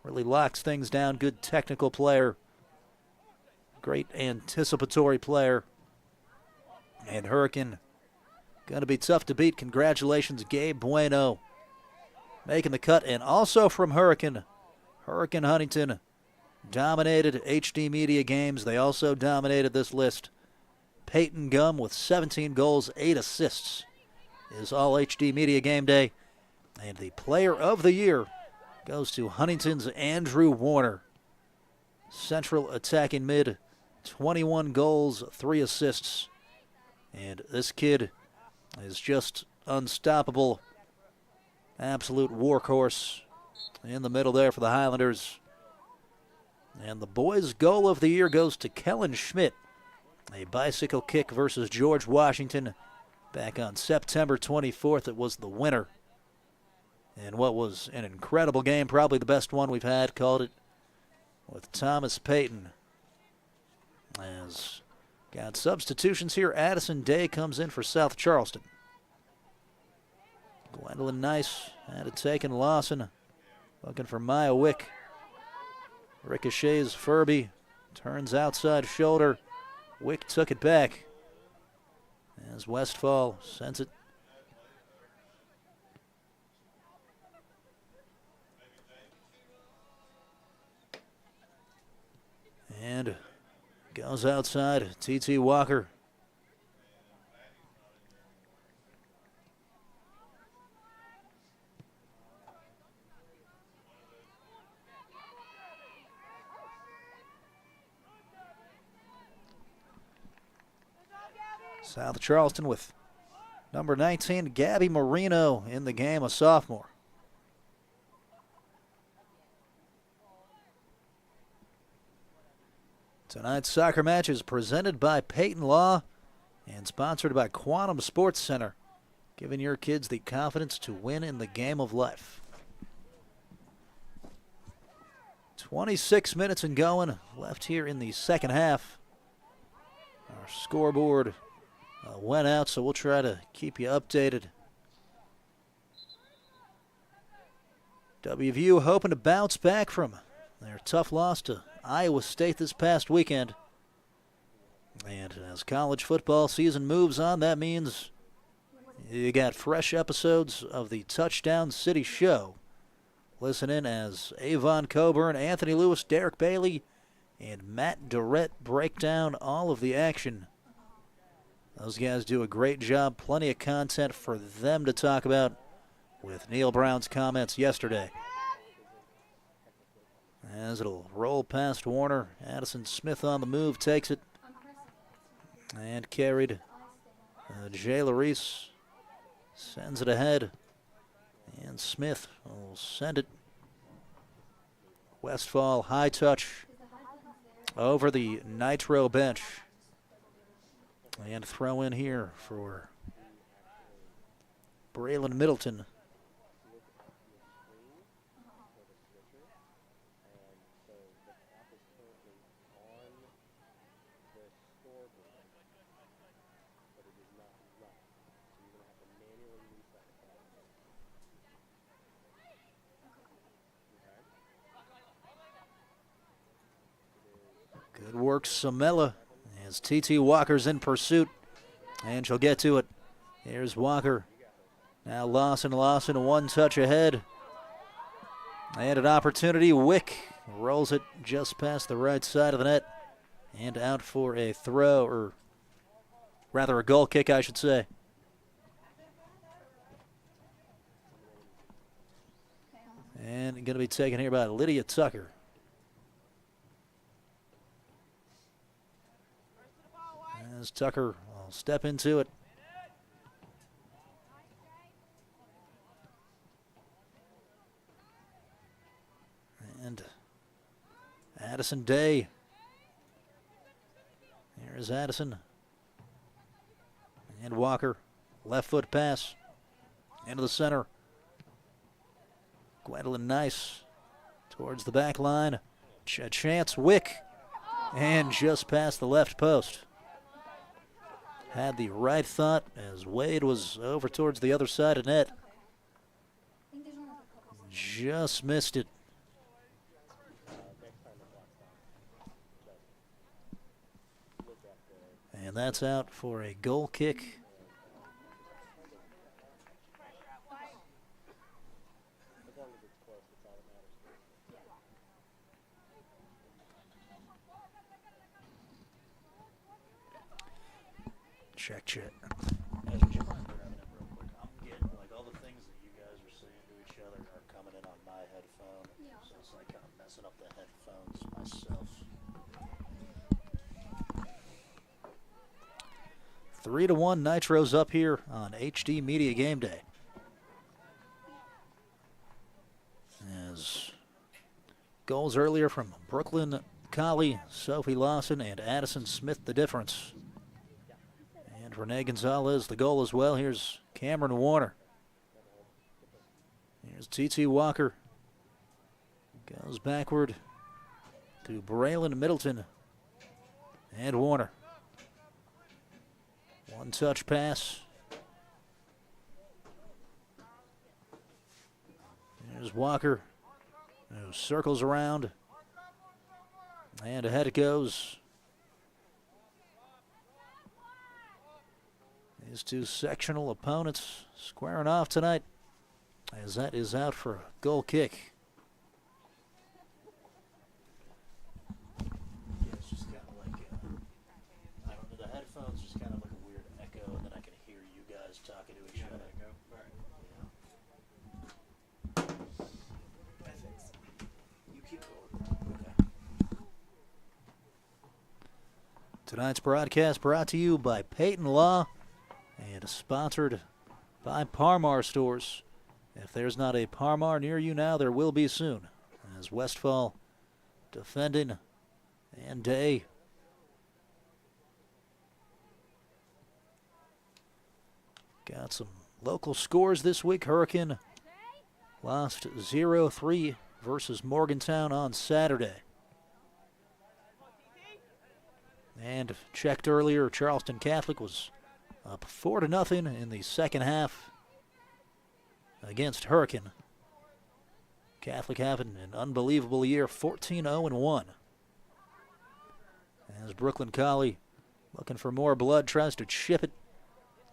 Really locks things down. Good technical player. Great anticipatory player. And Hurricane going to be tough to beat. Congratulations, Gabe Bueno. Making the cut. And also from Hurricane Huntington dominated HD Media games. They also dominated this list. Peyton Gum with 17 goals, 8 assists is all HD Media Game Day. And the player of the year goes to Huntington's Andrew Warner. Central attacking mid, 21 goals, 3 assists. And this kid is just unstoppable. Absolute workhorse in the middle there for the Highlanders. And the boys' goal of the year goes to Kellen Schmidt. A bicycle kick versus George Washington back on September 24th. It was the winner. And what was an incredible game, probably the best one we've had, called it with Thomas Payton. As got substitutions here. Addison Day comes in for South Charleston. Gwendolyn Nice had it taken. Lawson looking for Maya Wick. Ricochets Furby. Turns outside shoulder. Wick took it back as Westfall sends it. And goes outside. T.T. Walker. South Charleston with number 19, Gabby Marino in the game, a sophomore. Tonight's soccer match is presented by Peyton Law and sponsored by Quantum Sports Center, giving your kids the confidence to win in the game of life. 26 minutes and going left here in the second half. Our scoreboard went out, so we'll try to keep you updated. WVU hoping to bounce back from their tough loss to Iowa State this past weekend. And as college football season moves on, that means you got fresh episodes of the Touchdown City Show. Listen in as Avon Coburn, Anthony Lewis, Derek Bailey, and Matt Durrett break down all of the action. Those guys do a great job. Plenty of content for them to talk about with Neil Brown's comments yesterday. As it'll roll past Warner. Addison Smith on the move, takes it. And carried. Jay Larice sends it ahead. And Smith will send it. Westfall, high touch over the Nitro bench. And throw in here for Braylon Middleton. Good work, Samela, as T.T. Walker's in pursuit, and she'll get to it. Here's Walker. Now Lawson, one touch ahead. And an opportunity. Wick rolls it just past the right side of the net and out for a throw, or rather a goal kick, I should say. And going to be taken here by Lydia Tucker. As Tucker will step into it. And Addison Day. Here's Addison. And Walker. Left foot pass. Into the center. Gwendolyn Nice towards the back line. Chance Wick. And just past the left post. Had the right thought as Wade was over towards the other side of net. Just missed it. And that's out for a goal kick. Check. I'm getting like all the things that you guys are saying to each other are coming in on my headphone. So it's like I'm messing up the headphones myself. 3-1 Nitro's up here on HD Media Game Day. As goals earlier from Brooklyn Colley, Sophie Lawson, and Addison Smith the difference. And Renee Gonzalez the goal as well. Here's Cameron Warner. Here's T.T. Walker. Goes backward to Braylon Middleton and Warner. One touch pass. There's Walker, who circles around. And ahead it goes. These two sectional opponents squaring off tonight, as that is out for a goal kick. Yeah, it's just kind of like, I don't know, the headphones just kind of like a weird echo, and then I can hear you guys talking to each other. You keep going. Okay. Tonight's broadcast brought to you by Peyton Law and sponsored by Parmar Stores. If there's not a Parmar near you now, there will be soon. As Westfall defending, and Day got some local scores this week. Hurricane lost 0-3 versus Morgantown on Saturday. And checked earlier, Charleston Catholic was up 4-0 in the second half against Hurricane. Catholic having an unbelievable year, 14-0-1. As Brooklyn Colley, looking for more blood, tries to chip it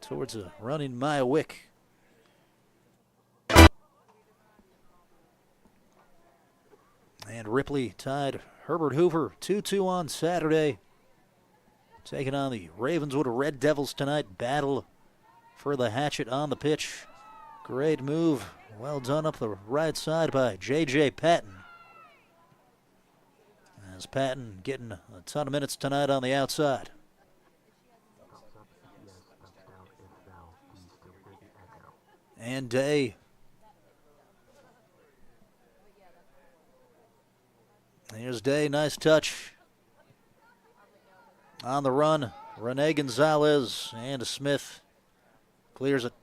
towards a running Maya Wick. And Ripley tied Herbert Hoover 2-2 on Saturday. Taking on the Ravenswood Red Devils tonight. Battle for the hatchet on the pitch. Great move. Well done up the right side by J.J. Patton. As Patton getting a ton of minutes tonight on the outside. And Day. Here's Day, nice touch. On the run, Rene Gonzalez and Smith clears it.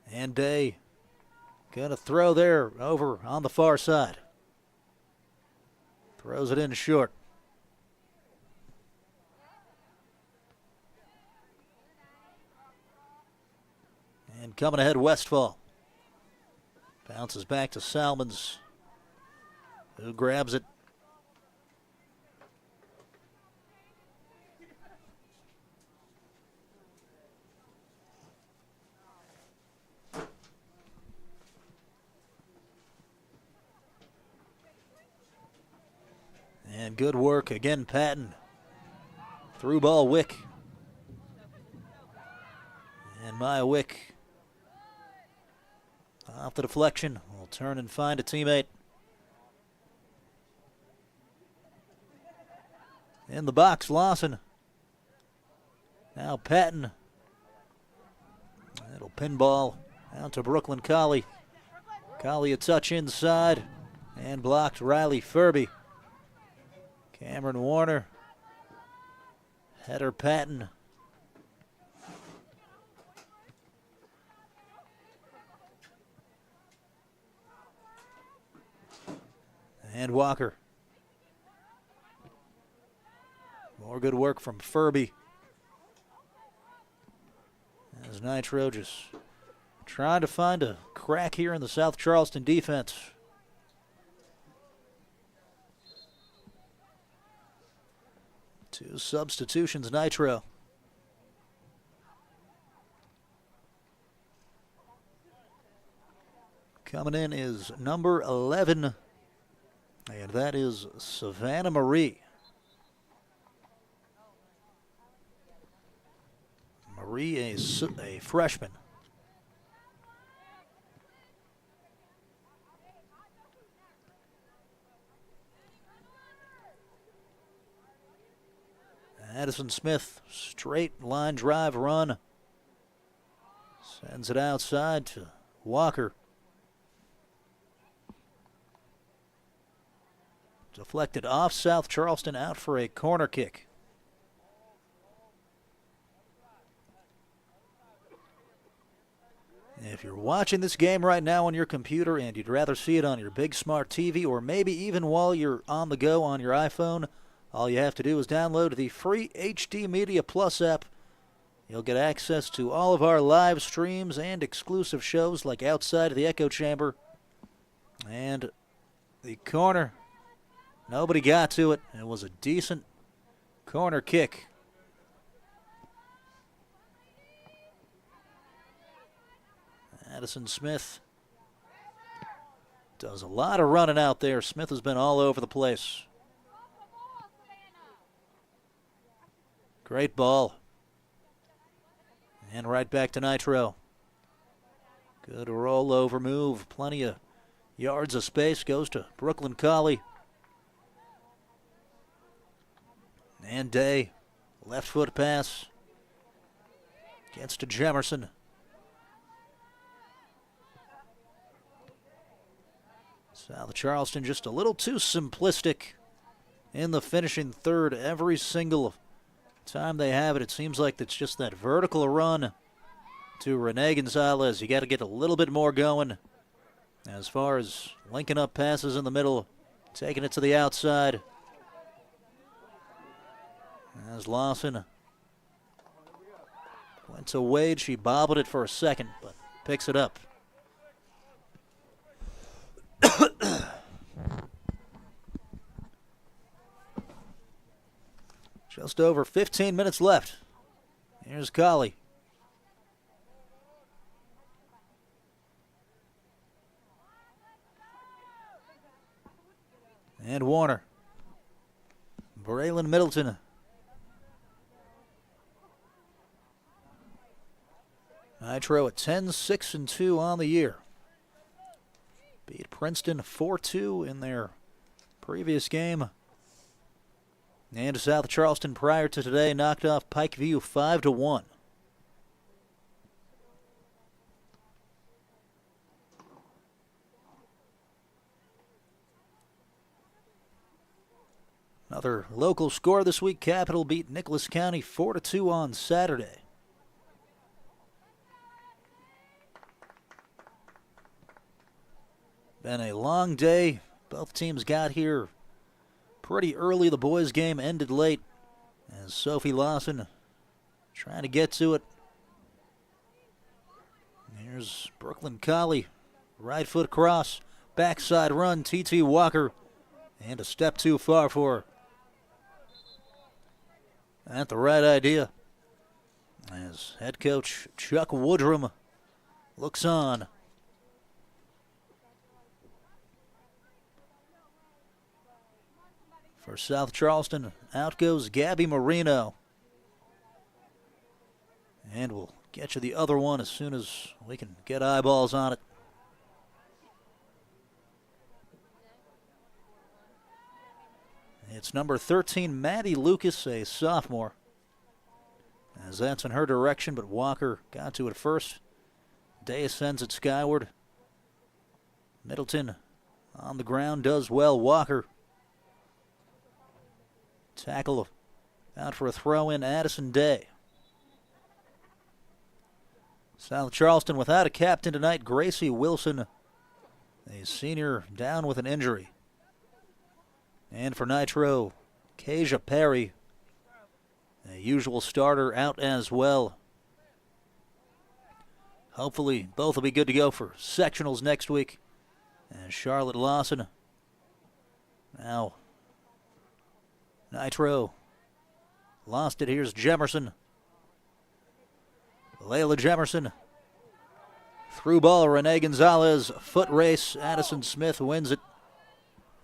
And Day gonna throw there over on the far side. Throws it in short. And coming ahead, Westfall. Bounces back to Salmons, who grabs it. And good work again, Patton. Through ball, Wick. And Maya Wick, off the deflection, will turn and find a teammate. In the box, Lawson. Now Patton. It'll pinball out to Brooklyn Colley. Colley a touch inside and blocked Riley Furby. Cameron Warner. Header Patton. And Walker. More good work from Furby. As Nitro just trying to find a crack here in the South Charleston defense. Two substitutions, Nitro. Coming in is number 11. And that is Savannah Marie. Marie, a freshman. Addison Smith, straight line drive run. Sends it outside to Walker. Deflected off South Charleston, out for a corner kick. If you're watching this game right now on your computer and you'd rather see it on your big smart TV or maybe even while you're on the go on your iPhone, all you have to do is download the free HD Media Plus app. You'll get access to all of our live streams and exclusive shows like Outside of the Echo Chamber. And the corner. Nobody got to it. It was a decent corner kick. Addison Smith does a lot of running out there. Smith has been all over the place. Great ball. And right back to Nitro. Good rollover move. Plenty of yards of space. Goes to Brooklyn Colley. And Day, left foot pass, gets to Jemerson. South Charleston just a little too simplistic in the finishing third. Every single time they have it, it seems like it's just that vertical run to Rene Gonzalez. You got to get a little bit more going as far as linking up passes in the middle, taking it to the outside. As Lawson went to Wade, she bobbled it for a second, but picks it up. Just over 15 minutes left. Here's Colley. And Warner. Braylon Middleton. Nitro at 10-6-2 on the year. Beat Princeton 4-2 in their previous game. And South Charleston prior to today knocked off Pikeview 5-1. Another local score this week, Capital beat Nicholas County 4-2 on Saturday. Been a long day. Both teams got here pretty early. The boys' game ended late as Sophie Lawson trying to get to it. Here's Brooklyn Colley, right foot cross, backside run, T.T. Walker, and a step too far for her. Not the right idea, as head coach Chuck Woodrum looks on. For South Charleston, out goes Gabby Marino. And we'll get you the other one as soon as we can get eyeballs on it. It's number 13, Maddie Lucas, a sophomore. As that's in her direction, but Walker got to it first. Day sends it skyward. Middleton on the ground does well. Walker. Tackle out for a throw in, Addison Day. South Charleston without a captain tonight, Gracie Wilson, a senior, down with an injury. And for Nitro, Kasia Perry, a usual starter, out as well. Hopefully both will be good to go for sectionals next week. And Charlotte Lawson now Nitro lost it. Here's Jemerson. Layla Jemerson. Through ball, Renee Gonzalez. Foot race. Addison Smith wins it.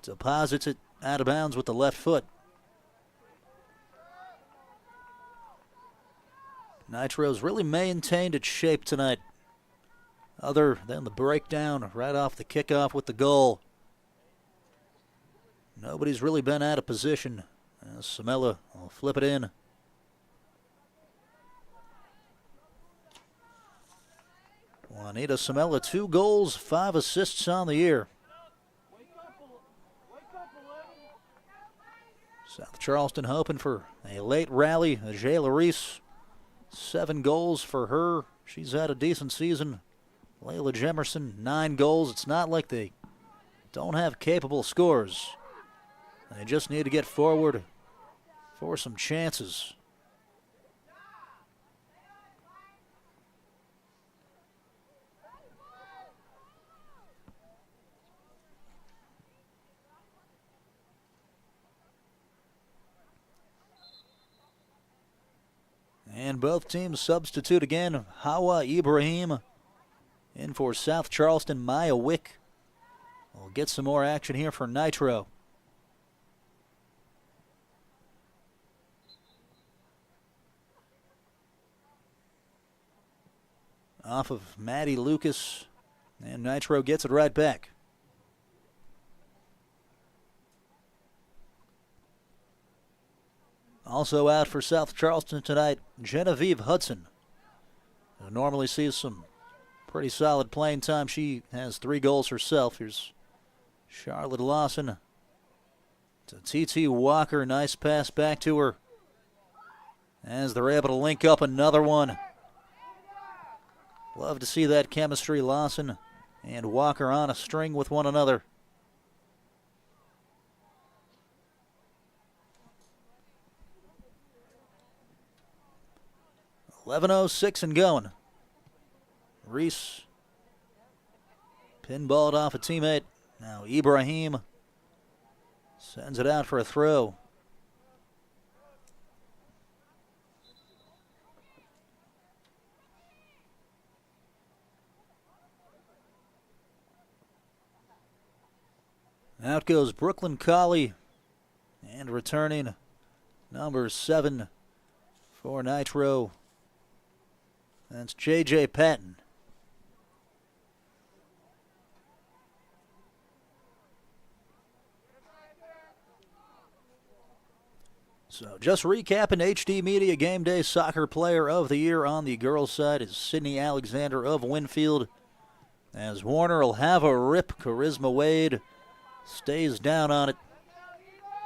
Deposits it out of bounds with the left foot. Nitro's really maintained its shape tonight, other than the breakdown right off the kickoff with the goal. Nobody's really been out of position. Samela will flip it in. Juanita Samela, 2 goals, 5 assists on the year. South Charleston hoping for a late rally. Jayla Reese, 7 goals for her. She's had a decent season. Layla Jemerson, 9 goals. It's not like they don't have capable scorers. They just need to get forward for some chances. And both teams substitute again. Hawa Ibrahim in for South Charleston. Maya Wick will get some more action here for Nitro. Off of Maddie Lucas, and Nitro gets it right back. Also out for South Charleston tonight, Genevieve Hudson, who normally sees some pretty solid playing time. She has 3 goals herself. Here's Charlotte Lawson to T.T. Walker. Nice pass back to her as they're able to link up another one. Love to see that chemistry, Lawson and Walker on a string with one another. .11:06 and going. Reese pinballed off a teammate. Now Ibrahim sends it out for a throw. Out goes Brooklyn Colley, and returning number 7 for Nitro. That's J.J. Patton. So just recapping HD Media Game Day Soccer Player of the Year on the girls' side is Sydney Alexander of Winfield. As Warner will have a rip, Charisma Wade stays down on it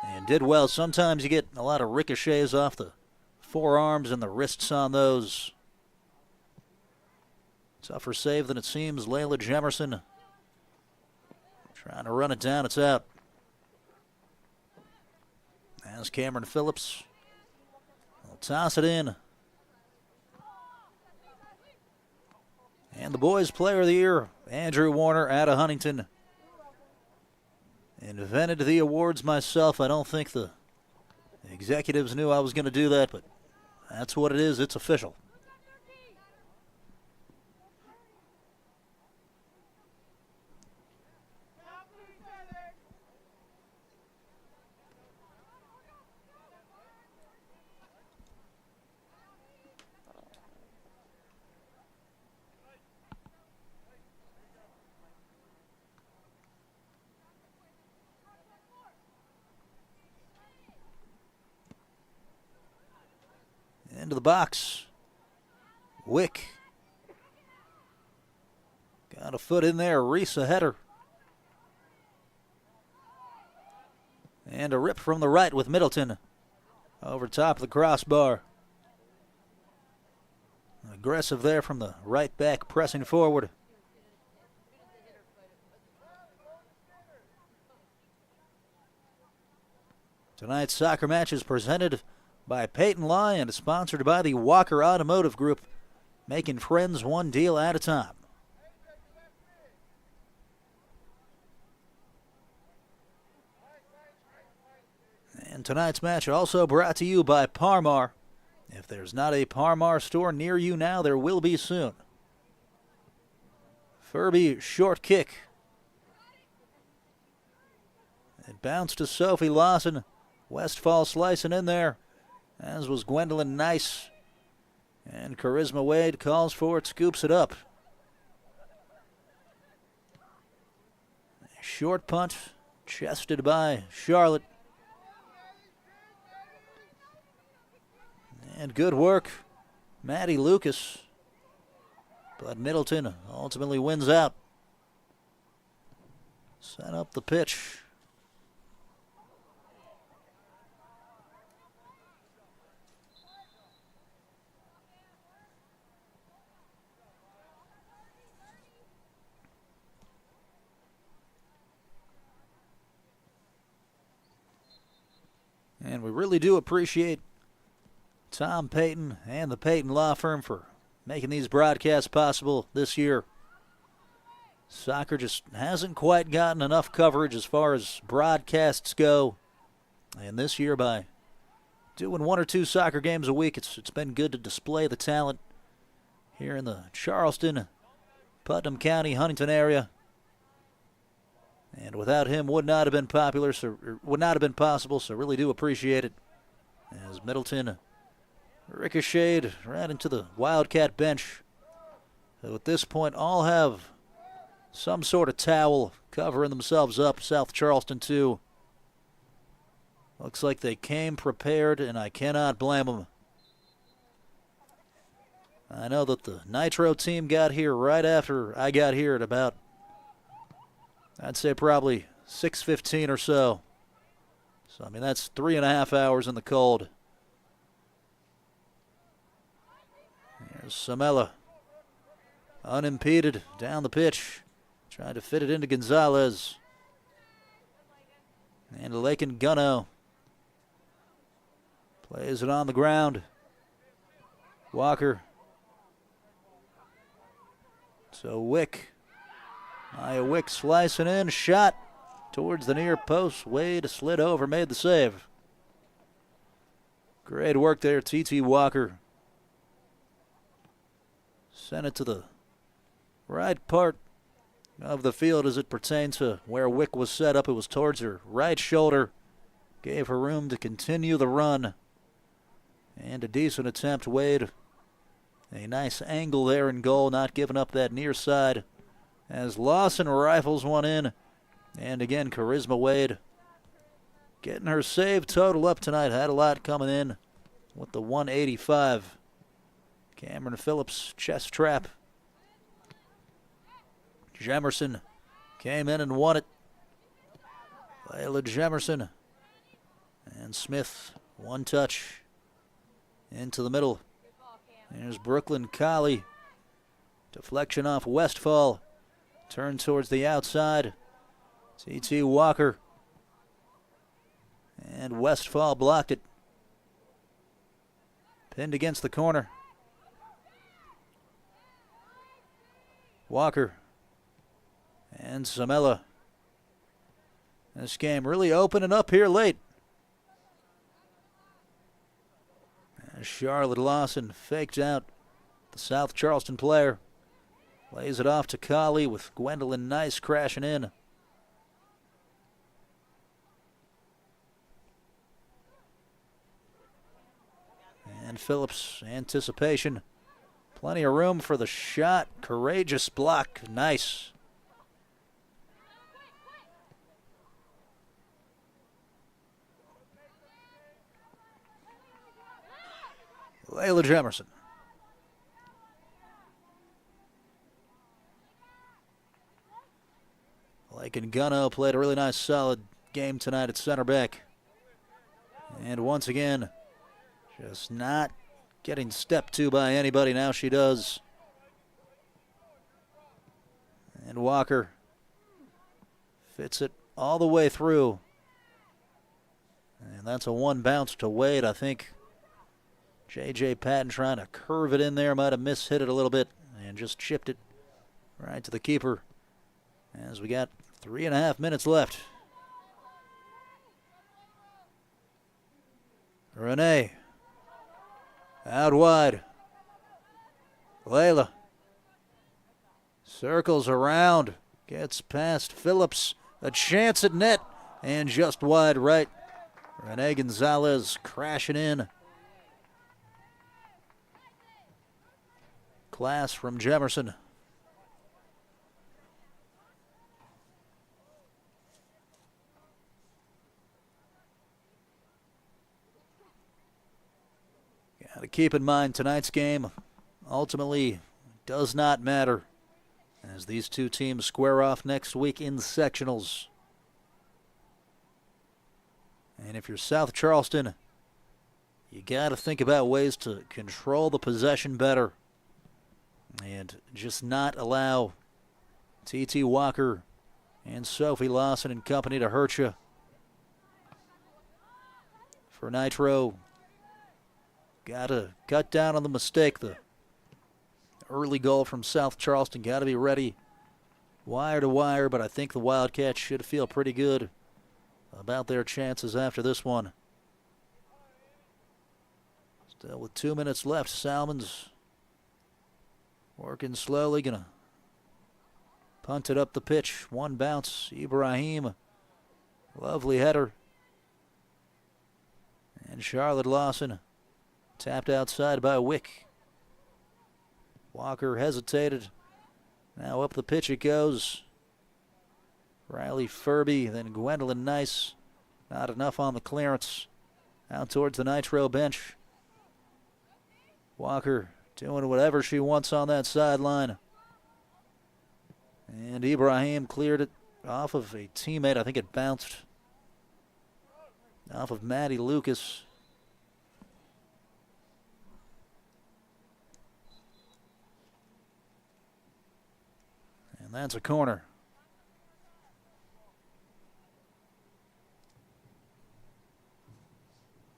and did well. Sometimes you get a lot of ricochets off the forearms and the wrists on those. Tougher save than it seems. Layla Jemerson trying to run it down. It's out. As Cameron Phillips will toss it in. And the boys' player of the year, Andrew Warner out of Huntington. Invented the awards myself. I don't think the executives knew I was going to do that, but that's what it is. It's official. Into the box. Wick. Got a foot in there. Reese a header. And a rip from the right with Middleton. Over top of the crossbar. Aggressive there from the right back, pressing forward. Tonight's soccer match is presented by Peyton Law and is sponsored by the Walker Automotive Group, making friends one deal at a time. And tonight's match also brought to you by Parmar. If there's not a Parmar store near you now, there will be soon. Furby short kick. It bounced to Sophie Lawson. Westfall slicing in there, as was Gwendolyn Nice. And Charisma Wade calls for it, scoops it up. Short punt, chested by Charlotte. And good work, Maddie Lucas. But Middleton ultimately wins out. Set up the pitch. And we really do appreciate Tom Peyton and the Peyton Law Firm for making these broadcasts possible this year. Soccer just hasn't quite gotten enough coverage as far as broadcasts go. And this year, by doing 1 or 2 soccer games a week, it's been good to display the talent here in the Charleston, Putnam County, Huntington area. And without him, would not have been possible. So really do appreciate it. As Middleton ricocheted right into the Wildcat bench. So at this point, all have some sort of towel covering themselves up. South Charleston too. Looks like they came prepared, and I cannot blame them. I know that the Nitro team got here right after I got here at about, I'd say probably 6:15 or so. So, I mean, that's 3.5 hours in the cold. There's Samela. Unimpeded down the pitch. Trying to fit it into Gonzalez. And Lakin Gunno plays it on the ground. Walker. So Wick. Maya Wick slicing in, shot towards the near post. Wade slid over, made the save. Great work there, T.T. Walker. Sent it to the right part of the field as it pertains to where Wick was set up. It was towards her right shoulder. Gave her room to continue the run. And a decent attempt. Wade A nice angle there in goal, not giving up that near side as Lawson rifles one in. And again, Charisma Wade getting her save total up tonight. Had a lot coming in with the 185. Cameron Phillips, chest trap. Jemerson came in and won it. Layla Jemerson. And Smith, one touch into the middle. There's Brooklyn Colley. Deflection off Westfall. Turn towards the outside. T.T. Walker. And Westfall blocked it. Pinned against the corner. Walker. And Samela. This game really opening up here late. As Charlotte Lawson faked out the South Charleston player. Lays it off to Colley with Gwendolyn Nice crashing in. And Phillips, anticipation. Plenty of room for the shot. Courageous block. Nice. Layla Jemerson. Lake and Gunno played a really nice solid game tonight at center back. And once again, just not getting stepped to by anybody. Now she does. And Walker fits it all the way through. And that's a one bounce to Wade. I think J.J. Patton trying to curve it in there. Might have mishit it a little bit and just chipped it right to the keeper. As we got 3.5 minutes left. Renee. Out wide. Layla. Circles around. Gets past Phillips. A chance at net. And just wide right. Renee Gonzalez crashing in. Class from Jemerson. Got to keep in mind tonight's game ultimately does not matter as these two teams square off next week in sectionals. And if you're South Charleston, you got to think about ways to control the possession better and just not allow T.T. Walker and Sophie Lawson and company to hurt you. For Nitro, got to cut down on the mistake. The early goal from South Charleston, got to be ready wire to wire, but I think the Wildcats should feel pretty good about their chances after this one. Still with 2 minutes left, Salmons working slowly, gonna punt it up the pitch. One bounce, Ibrahim. Lovely header. And Charlotte Lawson tapped outside by Wick. Walker hesitated. Now up the pitch it goes. Riley Furby, then Gwendolyn Nice. Not enough on the clearance. Out towards the Nitro bench. Walker doing whatever she wants on that sideline. And Ibrahim cleared it off of a teammate. I think it bounced off of Maddie Lucas. And that's a corner.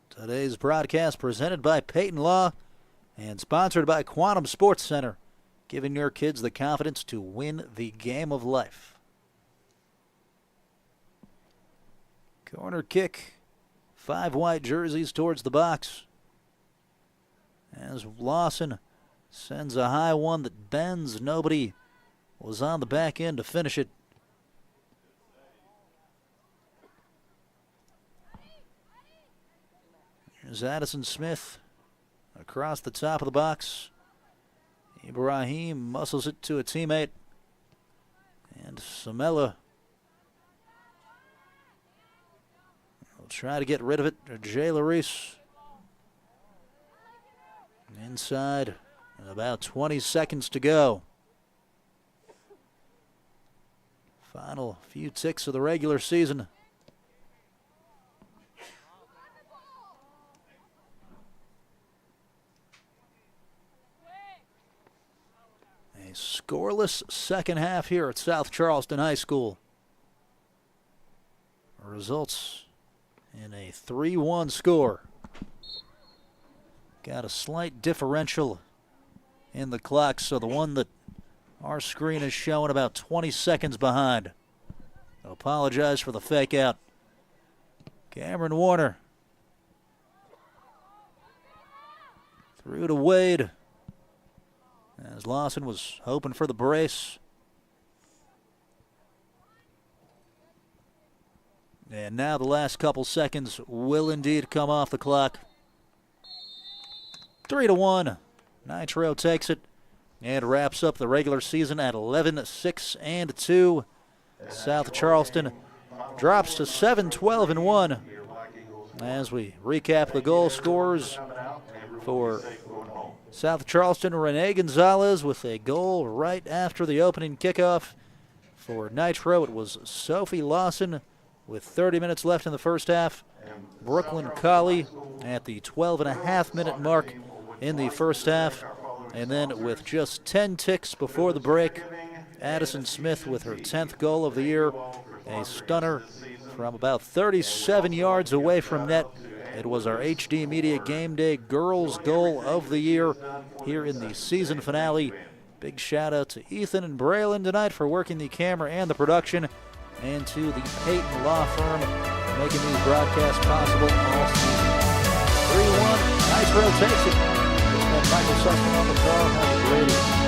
Today's broadcast presented by Peyton Law and sponsored by Quantum Sports Center, giving your kids the confidence to win the game of life. Corner kick. 5 white jerseys towards the box. As Lawson sends a high one that bends. Nobody was on the back end to finish it. Here's Addison Smith across the top of the box. Ibrahim muscles it to a teammate. And Samela will try to get rid of it. Jay Larice inside. About 20 seconds to go. Final few ticks of the regular season. A scoreless second half here at South Charleston High School. Results in a 3-1 score. Got a slight differential in the clock, so the one that our screen is showing about 20 seconds behind. I apologize for the fake out. Cameron Warner through to Wade as Lawson was hoping for the brace. And now the last couple seconds will indeed come off the clock. 3-1. Nitro takes it and wraps up the regular season at 11-6-2. South Charleston drops to 7-12-1. As we recap the goal scorers for South Charleston, Renee Gonzalez with a goal right after the opening kickoff. For Nitro, it was Sophie Lawson with 30 minutes left in the first half. Brooklyn Colley at the 12.5-minute mark in the first half. And then with just 10 ticks before the break, Addison Smith with her 10th goal of the year. A stunner from about 37 yards away from net. It was our HD Media Game Day Girls Goal of the Year here in the season finale. Big shout out to Ethan and Braylon tonight for working the camera and the production, and to the Peyton Law Firm making these broadcasts possible all season. 3-1, Nitro takes it. This has been Michael Sussman on the call. Have a great evening.